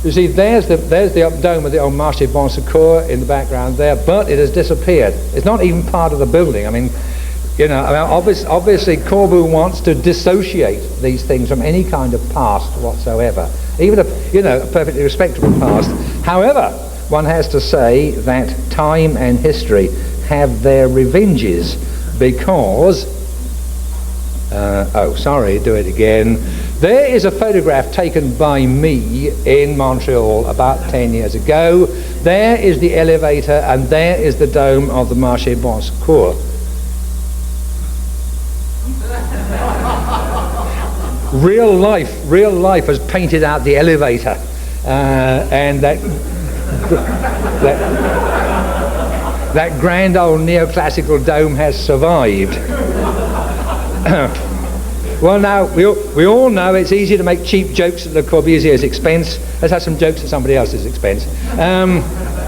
You see, there's the up dome of the old Marché Bon Secours in the background there, but it has disappeared. It's not even part of the building. I mean, obviously Corbu wants to dissociate these things from any kind of past whatsoever, even a perfectly respectable past. However, one has to say that time and history have their revenges, because do it again. There is a photograph taken by me in Montreal about 10 years ago. There is the elevator, and there is the dome of the Marché Bon Secours. Real life has painted out the elevator, and that grand old neoclassical dome has survived. Well, now we all know it's easy to make cheap jokes at Le Corbusier's expense. Let's have some jokes at somebody else's expense.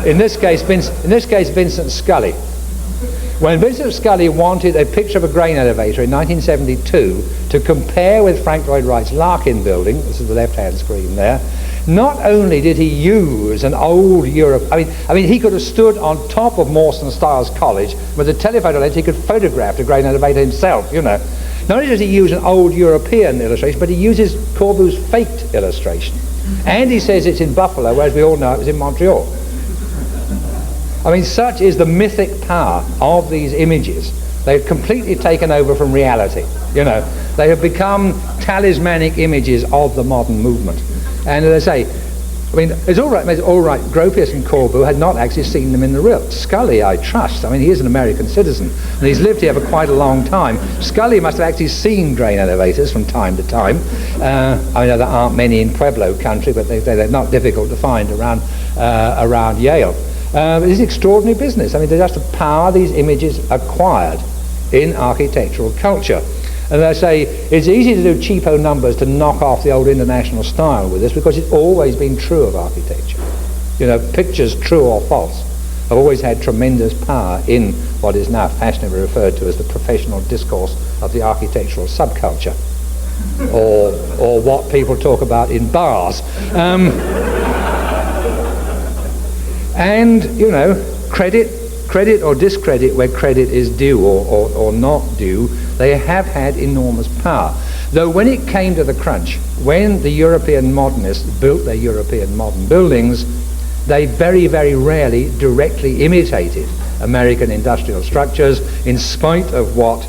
In this case, Vincent Scully. When Vincent Scully wanted a picture of a grain elevator in 1972 to compare with Frank Lloyd Wright's Larkin building, this is the left-hand screen there, not only did he use an old Europe, I mean, he could have stood on top of Mawson Stiles College with a telephoto lens. He could photograph the grain elevator himself, Not only does he use an old European illustration, but he uses Corbu's faked illustration. And he says it's in Buffalo, whereas we all know it was in Montreal. I mean, such is the mythic power of these images. They've completely taken over from reality. They have become talismanic images of the modern movement. And as I say, it's all right. Gropius and Corbu had not actually seen them in the real. Scully, I trust. He is an American citizen, and he's lived here for quite a long time. Scully must have actually seen grain elevators from time to time. I know there aren't many in Pueblo country, but they're not difficult to find around Yale. It's extraordinary business. They're just the power these images acquired in architectural culture. And I say, it's easy to do cheapo numbers to knock off the old international style with this, because it's always been true of architecture. Pictures, true or false, have always had tremendous power in what is now fashionably referred to as the professional discourse of the architectural subculture, or what people talk about in bars. And, credit or discredit where credit is due or not due, they have had enormous power. Though when it came to the crunch, when the European modernists built their European modern buildings, they very, very rarely directly imitated American industrial structures, in spite of what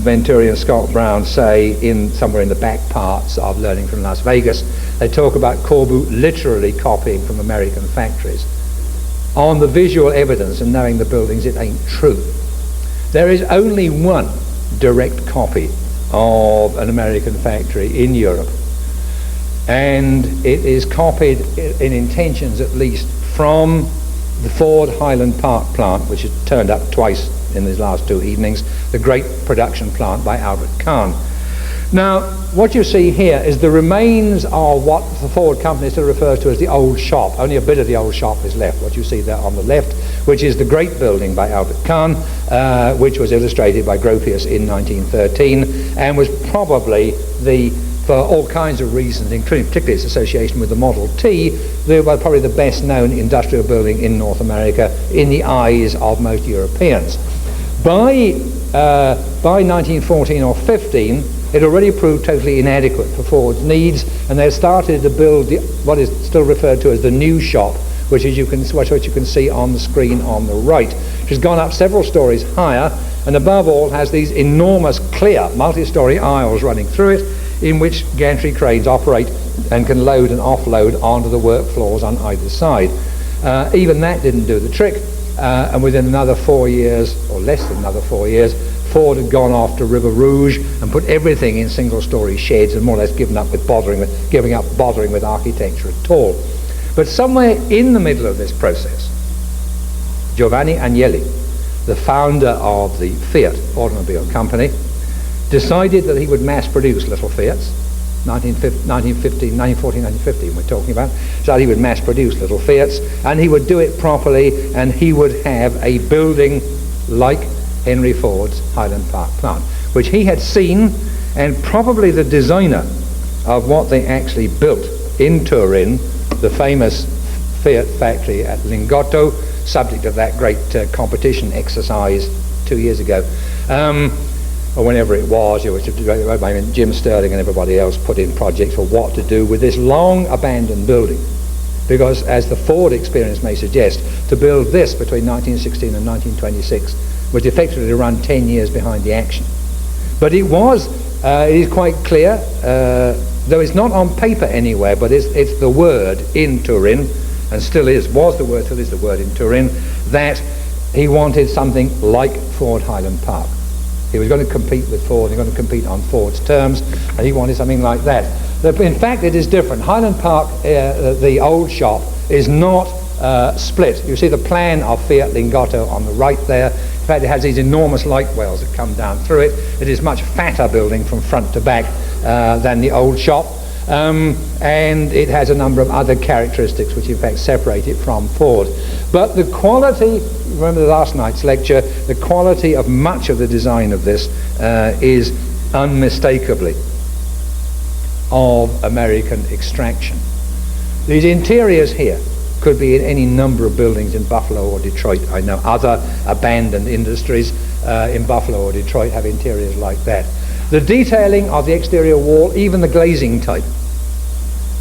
Venturi and Scott Brown say somewhere in the back parts of Learning from Las Vegas. They talk about Corbu literally copying from American factories. On the visual evidence and knowing the buildings, it ain't true. There is only one direct copy of an American factory in Europe, and it is copied in intentions at least from the Ford Highland Park plant, which has turned up twice in these last 2 evenings, the great production plant by Albert Kahn. Now, what you see here is the remains of what the Ford company still refers to as the old shop. Only a bit of the old shop is left, what you see there on the left, which is the great building by Albert Kahn, which was illustrated by Gropius in 1913, and was probably for all kinds of reasons, including particularly its association with the Model T, probably the best known industrial building in North America in the eyes of most Europeans. By 1914 or 15, it already proved totally inadequate for Ford's needs, and they started to build what is still referred to as the new shop, which you can see on the screen on the right, which has gone up several stories higher, and above all has these enormous clear multi-story aisles running through it, in which gantry cranes operate and can load and offload onto the work floors on either side. Even that didn't do the trick, and within another 4 years, or less than another 4 years, Ford had gone off to River Rouge and put everything in single-story sheds, and more or less giving up bothering with architecture at all. But somewhere in the middle of this process, Giovanni Agnelli the founder of the Fiat automobile company, decided that he would mass produce little Fiats, 1915, 1915 we're talking about, so he would mass produce little Fiats, and he would do it properly, and he would have a building like Henry Ford's Highland Park plant, which he had seen, and probably the designer of what they actually built in Turin, the famous Fiat factory at Lingotto, subject of that great competition exercise 2 years ago, or whenever it was, Jim Sterling and everybody else put in projects for what to do with this long abandoned building. Because, as the Ford experience may suggest, to build this between 1916 and 1926 was effectively to run 10 years behind the action. But it is quite clear, though it's not on paper anywhere, but it's the word in Turin, and still is the word in Turin, that he wanted something like Ford Highland Park. He was going to compete with Ford, he was going to compete on Ford's terms, and he wanted something like that. In fact, it is different. Highland Park, the old shop, is not split. You see the plan of Fiat Lingotto on the right there. In fact, it has these enormous light wells that come down through it. It is much fatter building from front to back than the old shop. And it has a number of other characteristics which in fact separate it from Ford. But the quality, remember last night's lecture, the quality of much of the design of this is unmistakably of American extraction. These interiors here could be in any number of buildings in Buffalo or Detroit. I know other abandoned industries in Buffalo or Detroit have interiors like that. The detailing of the exterior wall, even the glazing type,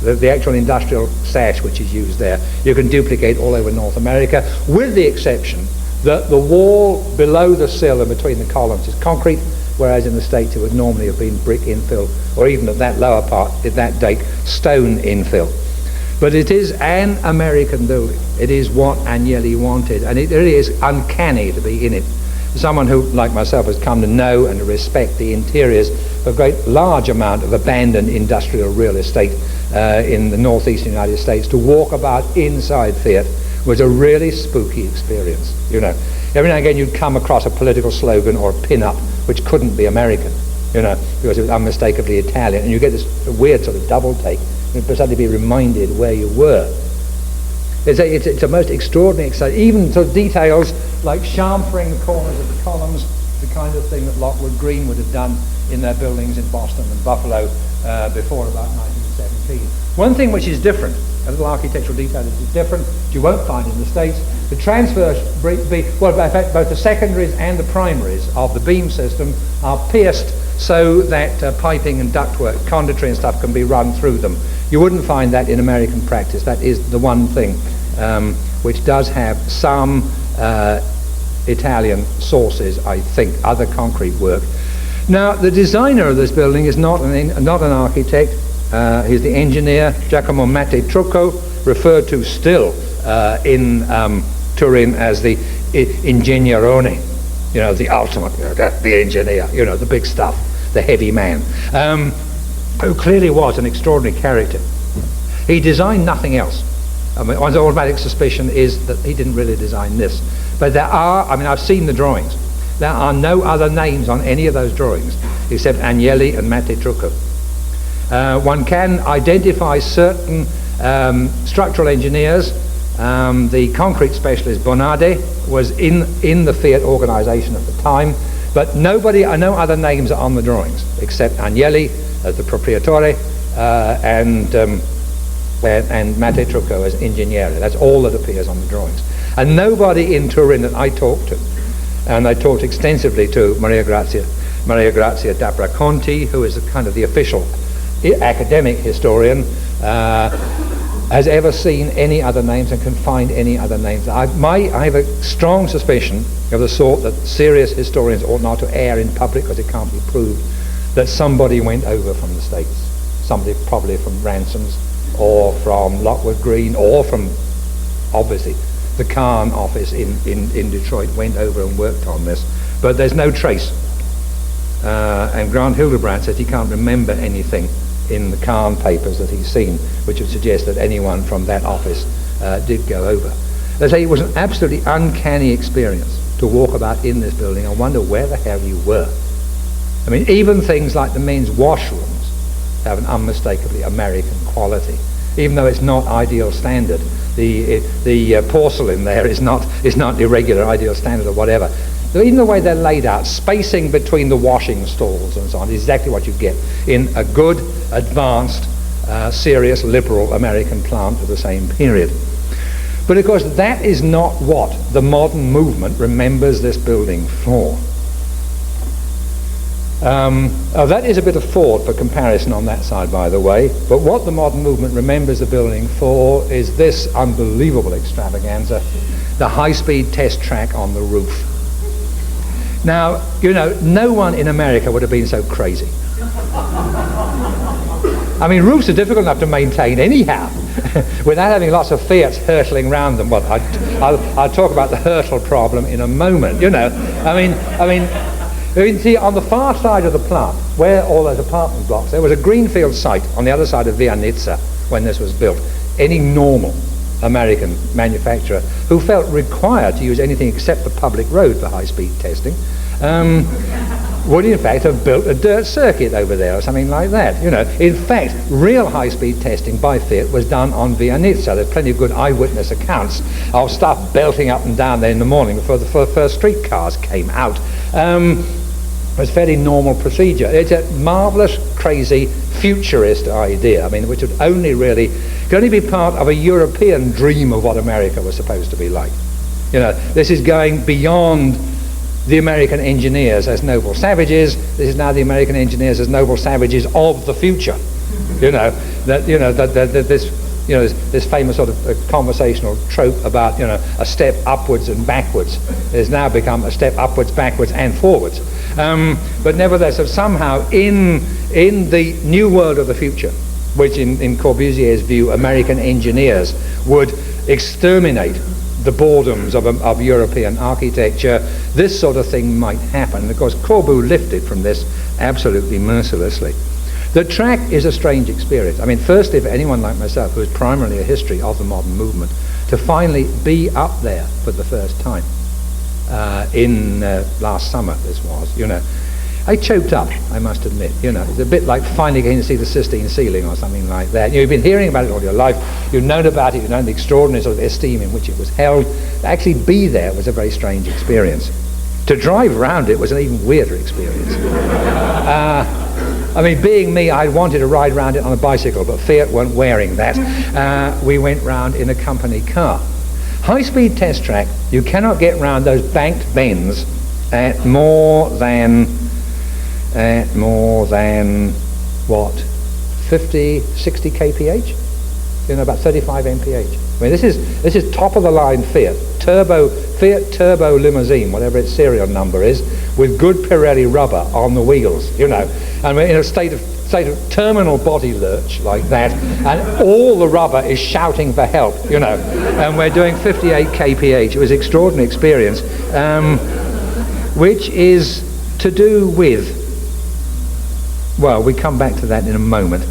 the actual industrial sash which is used there, you can duplicate all over North America, with the exception that the wall below the sill and between the columns is concrete, whereas in the States it would normally have been brick infill, or even at that lower part, at that date, stone infill. But it is an American building. It is what Agnelli wanted, and it really is uncanny to be in it. Someone who, like myself, has come to know and to respect the interiors of a great large amount of abandoned industrial real estate in the northeastern United States, to walk about inside Fiat was a really spooky experience. You know, every now and again you'd come across a political slogan or a pin-up which couldn't be American, you know, because it was unmistakably Italian, and you get this weird sort of double take. You'd suddenly be reminded where you were. It's a most extraordinary exercise. Even sort of details like chamfering the corners of the columns, the kind of thing that Lockwood Green would have done in their buildings in Boston and Buffalo before about 1917. One thing which is different, a little architectural detail that is different, which you won't find in the States, the transverse well, in fact, both the secondaries and the primaries of the beam system are pierced so that piping and ductwork, conduitry and stuff can be run through them. You wouldn't find that in American practice. That is the one thing which does have some Italian sources, I think, other concrete work. Now, the designer of this building is not an architect. He's the engineer, Giacomo Mattè-Trucco, referred to still in Turin as the Ingegnerone, you know, the ultimate, the engineer, you know, the big stuff, the heavy man, who clearly was an extraordinary character. He designed nothing else. I mean, one's automatic suspicion is that he didn't really design this. But there are, I mean, I've seen the drawings. There are no other names on any of those drawings except Agnelli and Mattè-Trucco. One can identify certain structural engineers. The concrete specialist Bonardi was in the Fiat organization at the time, but no other names are on the drawings except Agnelli as the proprietore and Mattè-Trucco as ingegnere. That's all that appears on the drawings. And nobody in Turin that I talked to, and I talked extensively to Maria Grazia d'Abraconte, who is kind of the official academic historian, has ever seen any other names and can find any other names. I have a strong suspicion of the sort that serious historians ought not to air in public because it can't be proved, that somebody went over from the States. Somebody probably from Ransom's or from Lockwood Green or from, obviously, the Kahn office in Detroit went over and worked on this. But there's no trace. And Grant Hildebrand says he can't remember anything in the Kahn papers that he's seen which would suggest that anyone from that office did go over. They say it was an absolutely uncanny experience to walk about in this building and wonder where the hell you were. I mean, even things like the men's washrooms have an unmistakably American quality, even though it's not ideal standard. The porcelain there is not the regular ideal standard or whatever. So even the way they're laid out, spacing between the washing stalls and so on, is exactly what you get in a good, advanced, serious, liberal American plant of the same period. But of course, that is not what the modern movement remembers this building for. That is a bit of Ford for comparison on that side, by the way, but what the modern movement remembers the building for is this unbelievable extravaganza, the high-speed test track on the roof. Now, you know, no one in America would have been so crazy. I mean, roofs are difficult enough to maintain anyhow, without having lots of Fiats hurtling around them. Well, I'll talk about the hurtle problem in a moment, you know. I mean, you can see on the far side of the plant, where all those apartment blocks, there was a greenfield site on the other side of Via Nizza when this was built. Any normal American manufacturer who felt required to use anything except the public road for high-speed testing would in fact have built a dirt circuit over there or something like that. You know, in fact, real high-speed testing by Fiat was done on Via Nizza. There's plenty of good eyewitness accounts of stuff belting up and down there in the morning before the first streetcars came out. It was a fairly normal procedure. It's a marvellous, crazy, futurist idea, I mean, which could only be part of a European dream of what America was supposed to be like. You know, this is going beyond the American engineers as noble savages. This is now the American engineers as noble savages of the future. This famous sort of conversational trope about, you know, a step upwards and backwards has now become a step upwards, backwards, and forwards. But nevertheless, somehow in the new world of the future, which in Corbusier's view, American engineers would exterminate the boredoms of European architecture, this sort of thing might happen. And of course, Corbu lifted from this absolutely mercilessly. The track is a strange experience. I mean, firstly, for anyone like myself, who is primarily a history of the modern movement, to finally be up there for the first time in last summer, this was, you know. I choked up, I must admit. You know, it's a bit like finally getting to see the Sistine ceiling or something like that. You've been hearing about it all your life. You've known about it. You've known the extraordinary sort of esteem in which it was held. To actually be there was a very strange experience. To drive around it was an even weirder experience. I mean, being me, I wanted to ride around it on a bicycle, but Fiat weren't wearing that. We went round in a company car. High-speed test track, you cannot get round those banked bends at more than what, 50, 60 kph? You know, about 35 mph. I mean, this is top of the line Fiat Turbo limousine, whatever its serial number is, with good Pirelli rubber on the wheels, you know, and we're in a state of terminal body lurch like that, and all the rubber is shouting for help, you know, and we're doing 58 kph. It was an extraordinary experience, which is to do with, well, we come back to that in a moment.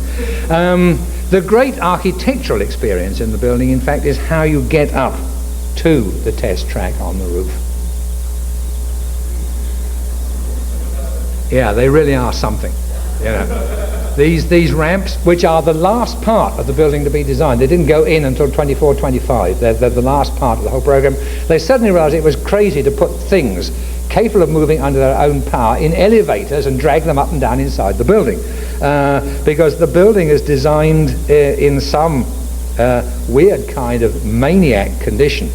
The great architectural experience in the building, in fact, is how you get up to the test track on the roof. Yeah, they really are something, you know. These ramps, which are the last part of the building to be designed, they didn't go in until 24, 25. They're the last part of the whole program. They suddenly realized it was crazy to put things capable of moving under their own power in elevators and drag them up and down inside the building. Because the building is designed in some weird kind of maniac condition.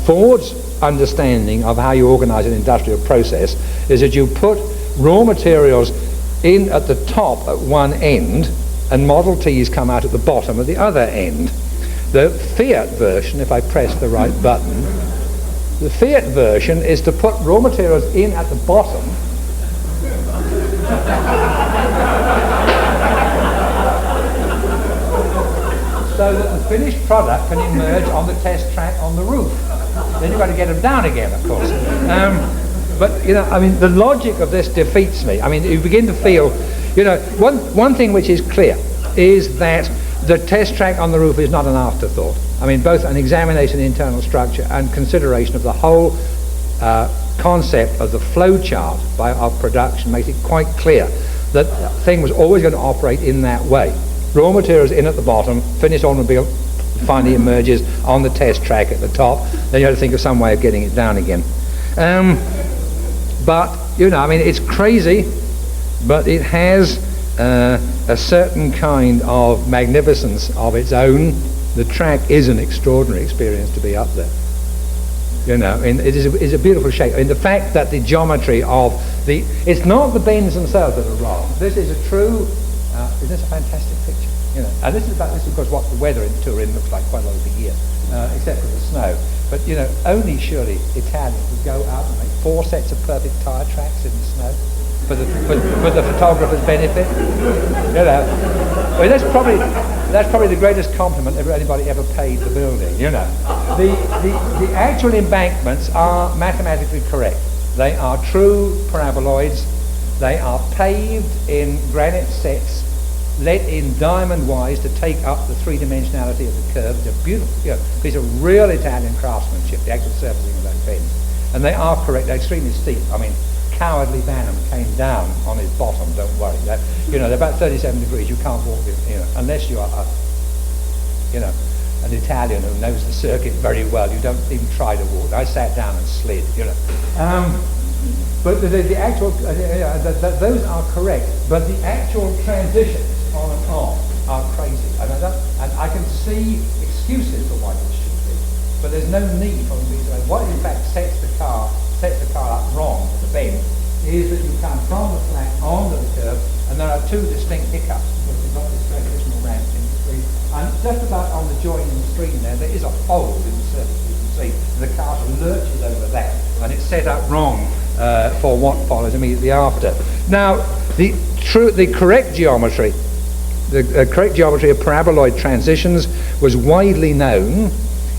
Ford's understanding of how you organize an industrial process is that you put raw materials in at the top at one end and Model Ts come out at the bottom at the other end. The Fiat version, if I press the right button, the Fiat version is to put raw materials in at the bottom so that the finished product can emerge on the test track on the roof. Then you've got to get them down again, of course. But, you know, I mean, the logic of this defeats me. I mean, you begin to feel, you know, one thing which is clear is that the test track on the roof is not an afterthought. I mean, both an examination of the internal structure and consideration of the whole concept of the flow chart of production makes it quite clear that the thing was always going to operate in that way. Raw materials in at the bottom, finished automobile finally emerges on the test track at the top, then you have to think of some way of getting it down again. But, you know, I mean, it's crazy, but it has a certain kind of magnificence of its own. The track is an extraordinary experience to be up there. You know, and it is a beautiful shape. I mean, the fact that the geometry of the... It's not the bends themselves that are wrong. This is a true... isn't this a fantastic picture? You know, and this is of course what the weather in Turin looks like quite a lot of the year, except for the snow. But you know, only surely Italians would go out and make 4 sets of perfect tyre tracks in the snow for the photographer's benefit. You know, I mean, that's probably the greatest compliment anybody ever paid the building. You know, the actual embankments are mathematically correct. They are true paraboloids. They are paved in granite sets, let in diamond-wise to take up the three-dimensionality of the curve. It's a beautiful piece of real Italian craftsmanship, the actual surfacing of those bends. And they are correct. They're extremely steep. I mean, cowardly Banham came down on his bottom, don't worry. They're about 37 degrees. You can't walk it, unless you are an Italian who knows the circuit very well. You don't even try to walk. I sat down and slid, But the actual, those are correct, but the actual transitions on and off are crazy. And I can see excuses for why this should be, but there's no need for them to be so. What in fact sets the car up wrong at the bend is that you come from the flat onto the curve, and there are 2 distinct hiccups because we've got this transitional ramp in between. And just about on the joining stream there is a fold in the surface, you can see. The car lurches over that, and it's set up wrong for what follows immediately after. Now, the correct geometry of paraboloid transitions was widely known.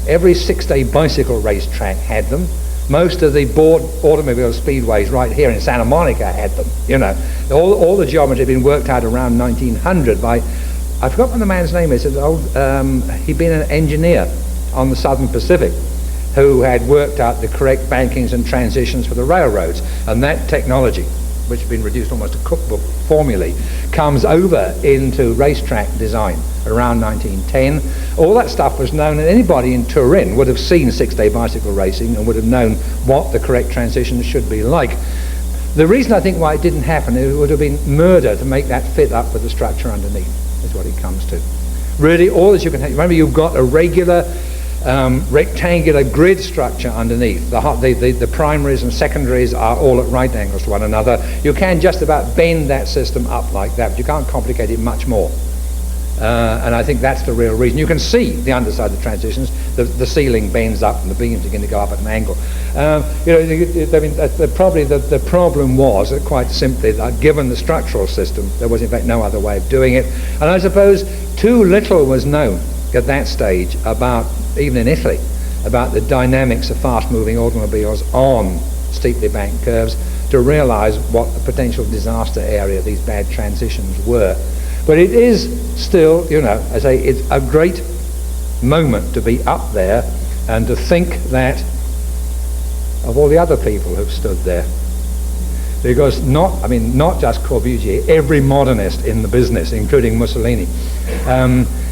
Every 6-day bicycle racetrack had them. Most of the board automobile speedways right here in Santa Monica had them. All the geometry had been worked out around 1900 by, I've forgotten what the man's name is. He'd been an engineer on the Southern Pacific, who had worked out the correct bankings and transitions for the railroads. And that technology, which had been reduced almost to cookbook formulae, comes over into racetrack design around 1910. All that stuff was known, and anybody in Turin would have seen 6-day bicycle racing and would have known what the correct transitions should be like. The reason I think why it didn't happen, it would have been murder to make that fit up with the structure underneath, is what it comes to. Really, all that you can have, remember you've got a regular rectangular grid structure underneath. The primaries and secondaries are all at right angles to one another. You can just about bend that system up like that, but you can't complicate it much more. And I think that's the real reason. You can see the underside of the transitions. The ceiling bends up and the beams are going to go up at an angle. The problem was that quite simply that given the structural system, there was in fact no other way of doing it. And I suppose too little was known at that stage about, even in Italy, about the dynamics of fast-moving automobiles on steeply banked curves to realize what a potential disaster area these bad transitions were. But it is still, I say, it's a great moment to be up there and to think that of all the other people who've stood there. Because not just Corbusier, every modernist in the business, including Mussolini,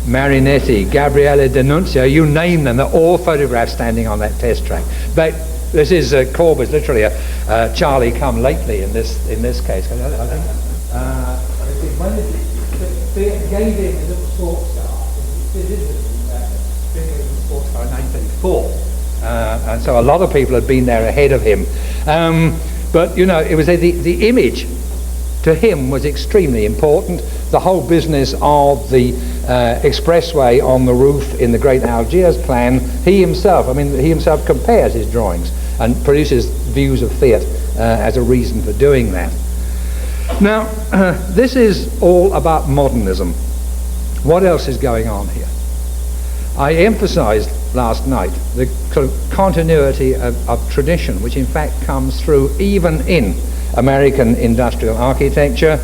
Marinetti, Gabriele D'Annunzio, you name them, they're all photographed standing on that test track. But this is Corbusier, literally a Charlie come lately in this case. I think when Fiat gave him a little sports car, it did a little sports car in 1934, and so a lot of people had been there ahead of him. But it was the image to him was extremely important. The whole business of the expressway on the roof in the great Algiers plan, he himself compares his drawings and produces views of Fiat as a reason for doing that. Now, this is all about modernism. What else is going on here? I emphasized last night the sort of continuity of tradition, which in fact comes through even in American industrial architecture.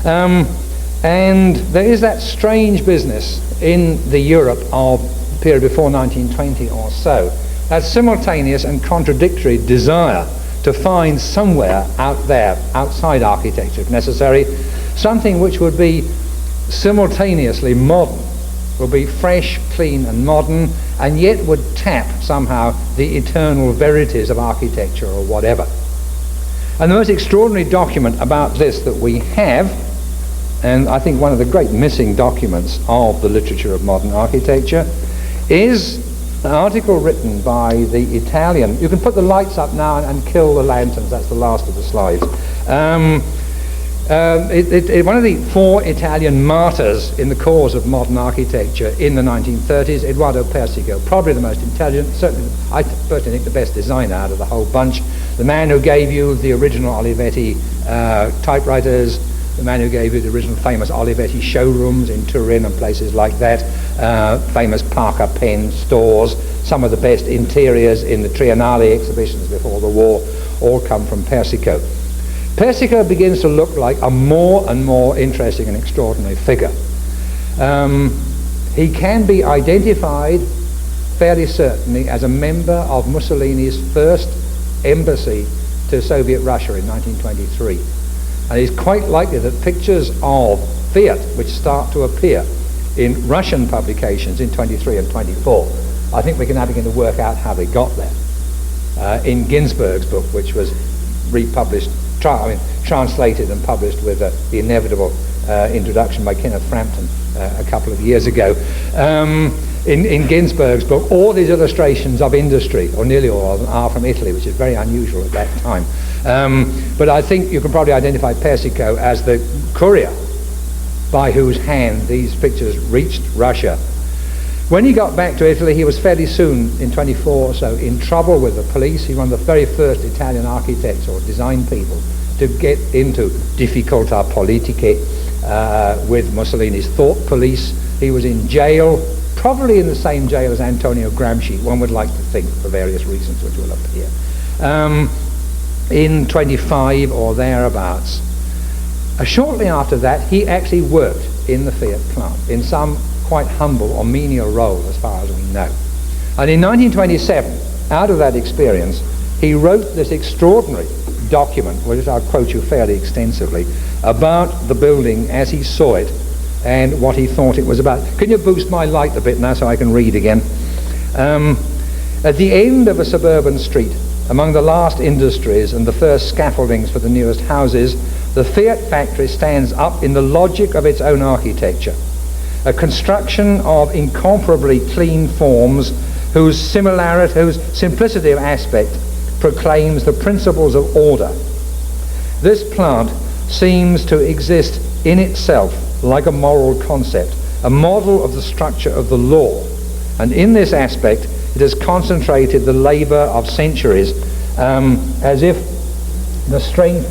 And there is that strange business in the Europe of the period before 1920 or so, that simultaneous and contradictory desire to find somewhere out there, outside architecture if necessary, something which would be simultaneously modern, would be fresh, clean and modern, and yet would tap somehow the eternal verities of architecture or whatever. And the most extraordinary document about this that we have, and I think one of the great missing documents of the literature of modern architecture, is an article written by the Italian. You can put the lights up now and kill the lanterns. That's the last of the slides. One of the four Italian martyrs in the cause of modern architecture in the 1930s, Eduardo Persico, probably the most intelligent, certainly I personally think the best designer out of the whole bunch, the man who gave you the original Olivetti typewriters, the man who gave you the original famous Olivetti showrooms in Turin and places like that, famous Parker pen stores, some of the best interiors in the Triennale exhibitions before the war, all come from Persico. Persico begins to look like a more and more interesting and extraordinary figure. He can be identified fairly certainly as a member of Mussolini's first embassy to Soviet Russia in 1923. And it's quite likely that pictures of Fiat, which start to appear in Russian publications in 23 and 24, I think we can now begin to work out how they got there. In Ginsberg's book, which was republished, translated and published with the inevitable introduction by Kenneth Frampton a couple of years ago. In Ginsberg's book, all these illustrations of industry, or nearly all of them, are from Italy, which is very unusual at that time. But I think you can probably identify Persico as the courier by whose hand these pictures reached Russia. When he got back to Italy, he was fairly soon, in 24 or so, in trouble with the police. He was one of the very first Italian architects or design people to get into difficoltà politiche with Mussolini's thought police. He was in jail, probably in the same jail as Antonio Gramsci, one would like to think, for various reasons which will appear. In 25 or thereabouts. Shortly after that, he actually worked in the Fiat plant in some quite humble or menial role as far as we know. And in 1927, out of that experience, he wrote this extraordinary document, which I'll quote you fairly extensively, about the building as he saw it and what he thought it was about. Can you boost my light a bit now so I can read again? At the end of a suburban street, among the last industries and the first scaffoldings for the newest houses, the Fiat factory stands up in the logic of its own architecture, a construction of incomparably clean forms whose simplicity of aspect proclaims the principles of order. This plant seems to exist in itself like a moral concept, a model of the structure of the law, and in this aspect it has concentrated the labor of centuries, as if the strength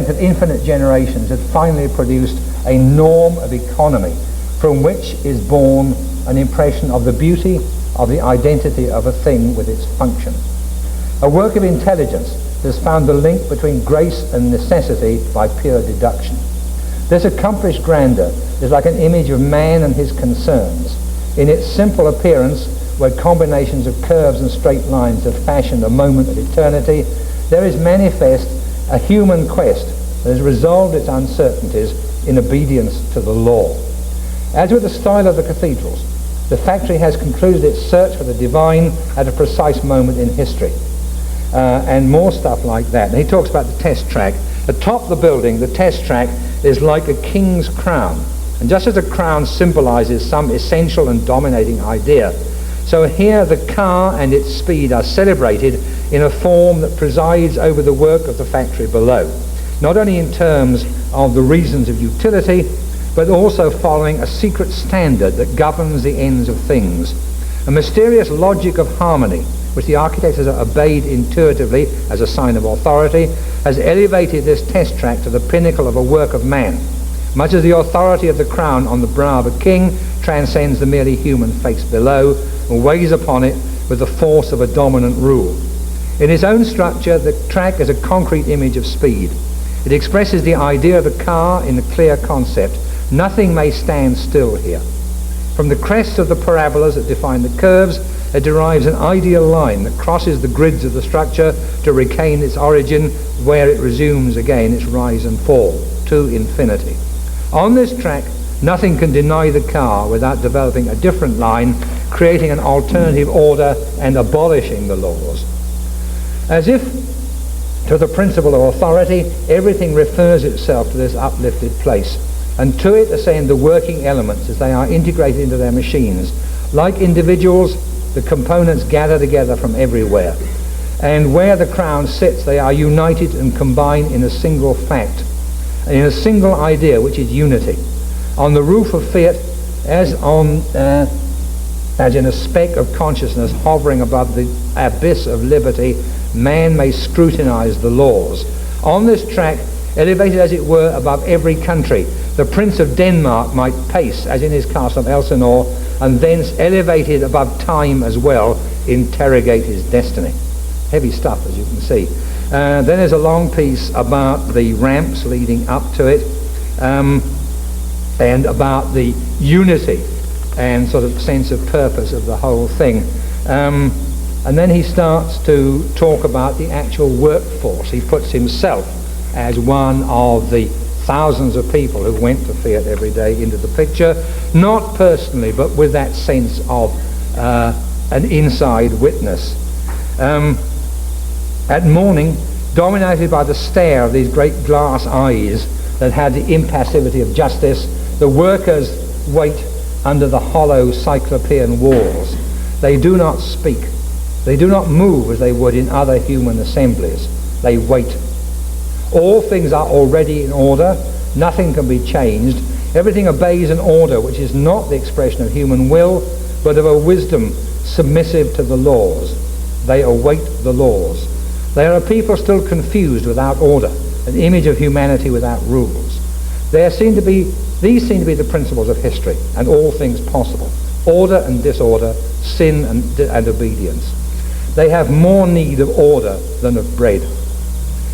of infinite generations had finally produced a norm of economy from which is born an impression of the beauty of the identity of a thing with its function. A work of intelligence has found the link between grace and necessity by pure deduction. This accomplished grandeur is like an image of man and his concerns. In its simple appearance, where combinations of curves and straight lines have fashioned a moment of eternity, there is manifest a human quest that has resolved its uncertainties in obedience to the law. As with the style of the cathedrals, the factory has concluded its search for the divine at a precise moment in history. And more stuff like that. And he talks about the test track. Atop the building, the test track is like a king's crown. And just as a crown symbolizes some essential and dominating idea, so here the car and its speed are celebrated in a form that presides over the work of the factory below, not only in terms of the reasons of utility, but also following a secret standard that governs the ends of things. A mysterious logic of harmony, which the architect has obeyed intuitively as a sign of authority, has elevated this test track to the pinnacle of a work of man, much as the authority of the crown on the brow of a king transcends the merely human face below and weighs upon it with the force of a dominant rule. In its own structure, the track is a concrete image of speed. It expresses the idea of the car in a clear concept. Nothing may stand still here. From the crests of the parabolas that define the curves, it derives an ideal line that crosses the grids of the structure to regain its origin, where it resumes again its rise and fall to infinity. On this track, nothing can deny the car without developing a different line, creating an alternative order and abolishing the laws. As if to the principle of authority, everything refers itself to this uplifted place, and to it ascend the working elements as they are integrated into their machines. Like individuals, the components gather together from everywhere, and where the crown sits, they are united and combined in a single fact, in a single idea, which is unity. On the roof of Fiat, as in a speck of consciousness hovering above the abyss of liberty, man may scrutinize the laws. On this track, elevated as it were above every country, the Prince of Denmark might pace, as in his castle of Elsinore, and thence, elevated above time as well, interrogate his destiny. Heavy stuff, as you can see. Then there's a long piece about the ramps leading up to it, and about the unity and sort of sense of purpose of the whole thing. And then he starts to talk about the actual workforce. He puts himself as one of the thousands of people who went to Fiat every day into the picture, not personally, but with that sense of an inside witness. At morning, dominated by the stare of these great glass eyes that had the impassivity of justice, the workers wait under the hollow cyclopean walls. They do not speak. They do not move as they would in other human assemblies. They wait. All things are already in order. Nothing can be changed. Everything obeys an order which is not the expression of human will, but of a wisdom submissive to the laws. They await the laws. They are a people still confused without order, an image of humanity without rules. These seem to be the principles of history and all things possible. Order and disorder, sin and obedience. They have more need of order than of bread.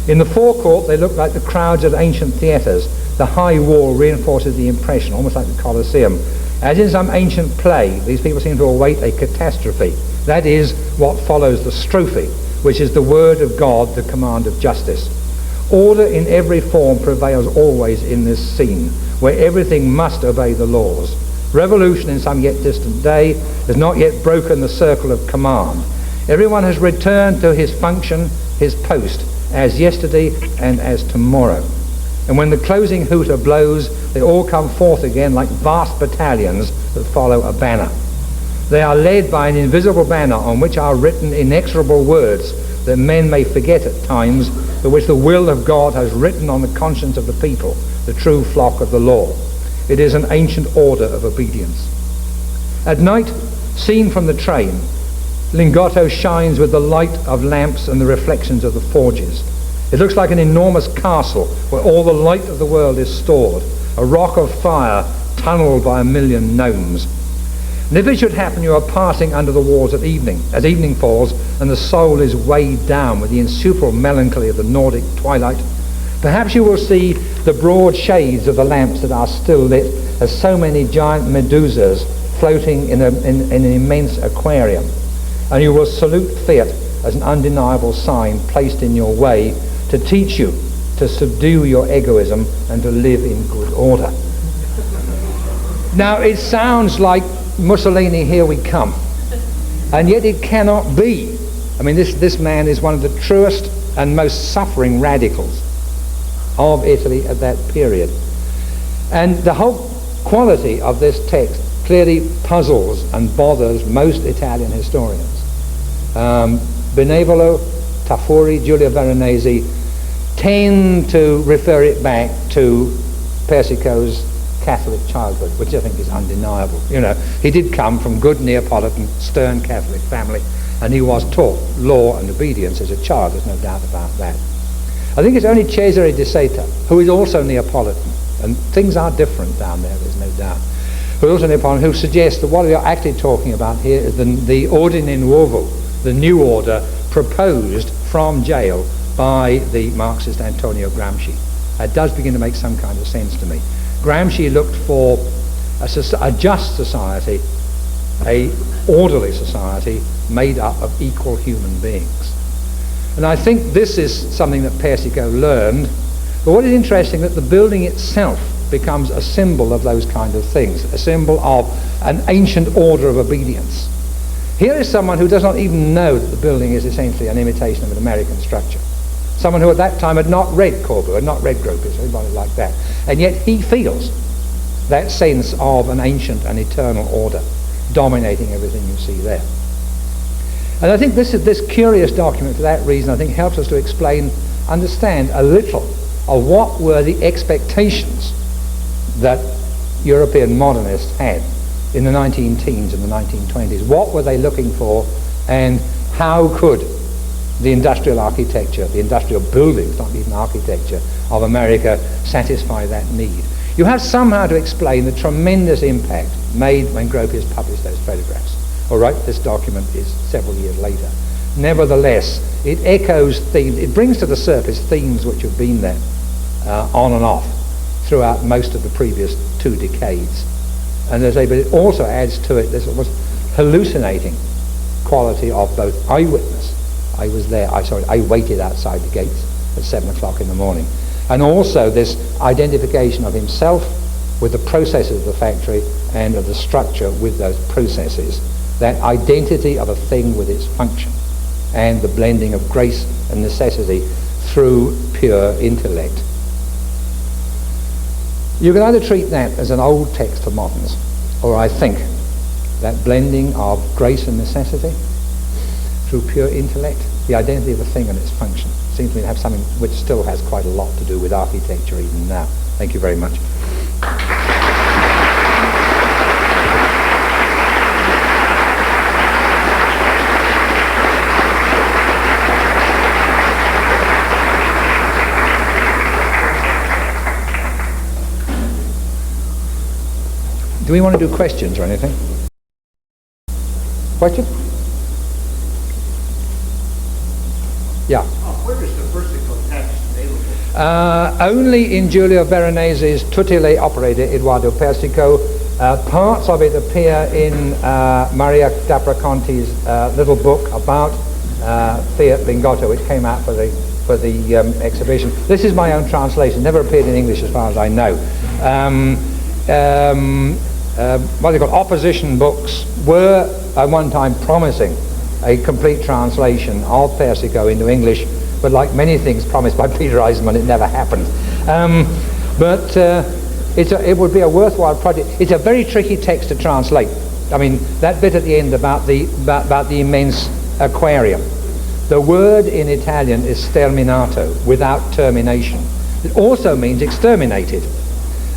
In the forecourt, they look like the crowds at ancient theatres. The high wall reinforces the impression, almost like the Colosseum. As in some ancient play, these people seem to await a catastrophe. That is what follows the strophe, which is the word of God, the command of justice. Order in every form prevails always in this scene, where everything must obey the laws. Revolution in some yet distant day has not yet broken the circle of command. Everyone has returned to his function, his post, as yesterday and as tomorrow. And when the closing hooter blows, they all come forth again like vast battalions that follow a banner. They are led by an invisible banner on which are written inexorable words that men may forget at times, but which the will of God has written on the conscience of the people, the true flock of the law. It is an ancient order of obedience. At night, seen from the train, Lingotto shines with the light of lamps and the reflections of the forges. It looks like an enormous castle where all the light of the world is stored, a rock of fire tunneled by 1,000,000 gnomes. And if it should happen you are passing under the walls at evening, as evening falls and the soul is weighed down with the insuperable melancholy of the Nordic twilight, perhaps you will see the broad shades of the lamps that are still lit as so many giant medusas floating in an immense aquarium. And you will salute Fiat as an undeniable sign placed in your way to teach you to subdue your egoism and to live in good order. Now it sounds like Mussolini, here we come. And yet it cannot be. I mean, this man is one of the truest and most suffering radicals of Italy at that period. And the whole quality of this text clearly puzzles and bothers most Italian historians. Benevolo, Tafuri, Giulio Veronese tend to refer it back to Persico's Catholic childhood, which I think is undeniable. You know, he did come from good Neapolitan, stern Catholic family, and he was taught law and obedience as a child, there's no doubt about that. I think it's only Cesare di Seta, who is also Neapolitan, and things are different down there, there's no doubt, who is also Neapolitan, who suggests that what we are actually talking about here is the Ordine Nuovo, the new order proposed from jail by the Marxist Antonio Gramsci. It does begin to make some kind of sense to me. Gramsci looked for a just society, a orderly society made up of equal human beings. And I think this is something that Persico learned. But what is interesting, that the building itself becomes a symbol of those kind of things, a symbol of an ancient order of obedience. Here is someone who does not even know that the building is essentially an imitation of an American structure. Someone who at that time had not read Corbu, had not read Gropius, anybody like that. And yet he feels that sense of an ancient and eternal order dominating everything you see there. And I think this curious document, for that reason, I think helps us to understand a little of what were the expectations that European modernists had in the 19-teens and the 1920s. What were they looking for, and how could the industrial architecture, the industrial buildings, not even architecture, of America satisfy that need? You have somehow to explain the tremendous impact made when Gropius published those photographs. All right, this document is several years later. Nevertheless, it echoes themes, it brings to the surface themes which have been there on and off throughout most of the previous 2 decades. And as I say, but it also adds to it this almost hallucinating quality of both eyewitness. I was there, I waited outside the gates at 7 o'clock in the morning. And also this identification of himself with the processes of the factory and of the structure with those processes. That identity of a thing with its function, and the blending of grace and necessity through pure intellect. You can either treat that as an old text for moderns, or I think that blending of grace and necessity through pure intellect, the identity of a thing and its function, seems to me to have something which still has quite a lot to do with architecture even now. Thank you very much. Do we want to do questions or anything? Question? Yeah. Where is the Persico text available? Only in Giulio Veronese's Tutte le opere di Edoardo Persico. Parts of it appear in Maria D'Apraconti's little book about Fiat Lingotto, which came out for the exhibition. This is my own translation. Never appeared in English as far as I know. What they call opposition books were at one time promising a complete translation of Persico into English, but like many things promised by Peter Eisenman, it never happened. It would be a worthwhile project. It's a very tricky text to translate. I mean, that bit at the end about the immense aquarium. The word in Italian is sterminato, without termination. It also means exterminated.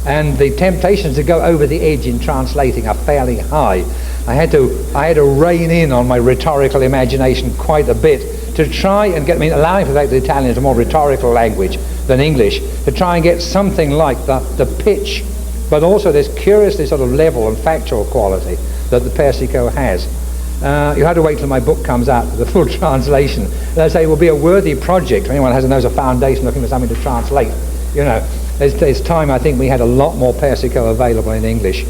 And the temptations to go over the edge in translating are fairly high. I had to rein in on my rhetorical imagination quite a bit to try and get, allowing for the fact that Italian is a more rhetorical language than English, to try and get something like the pitch, but also this curiously sort of level and factual quality that the Persico has. You have to wait till my book comes out for the full translation. And I say it will be a worthy project for anyone who knows a foundation looking for something to translate. There's time, I think we had a lot more Persico available in English.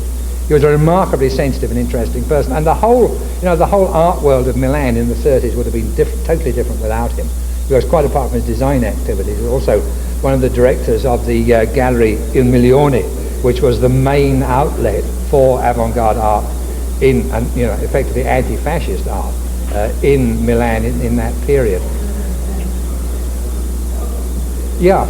He was a remarkably sensitive and interesting person, and the whole art world of Milan in the 30s would have been totally different without him. Because quite apart from his design activities, he was also one of the directors of the gallery Il Milione, which was the main outlet for avant-garde art effectively anti-fascist art in Milan in that period. Yeah.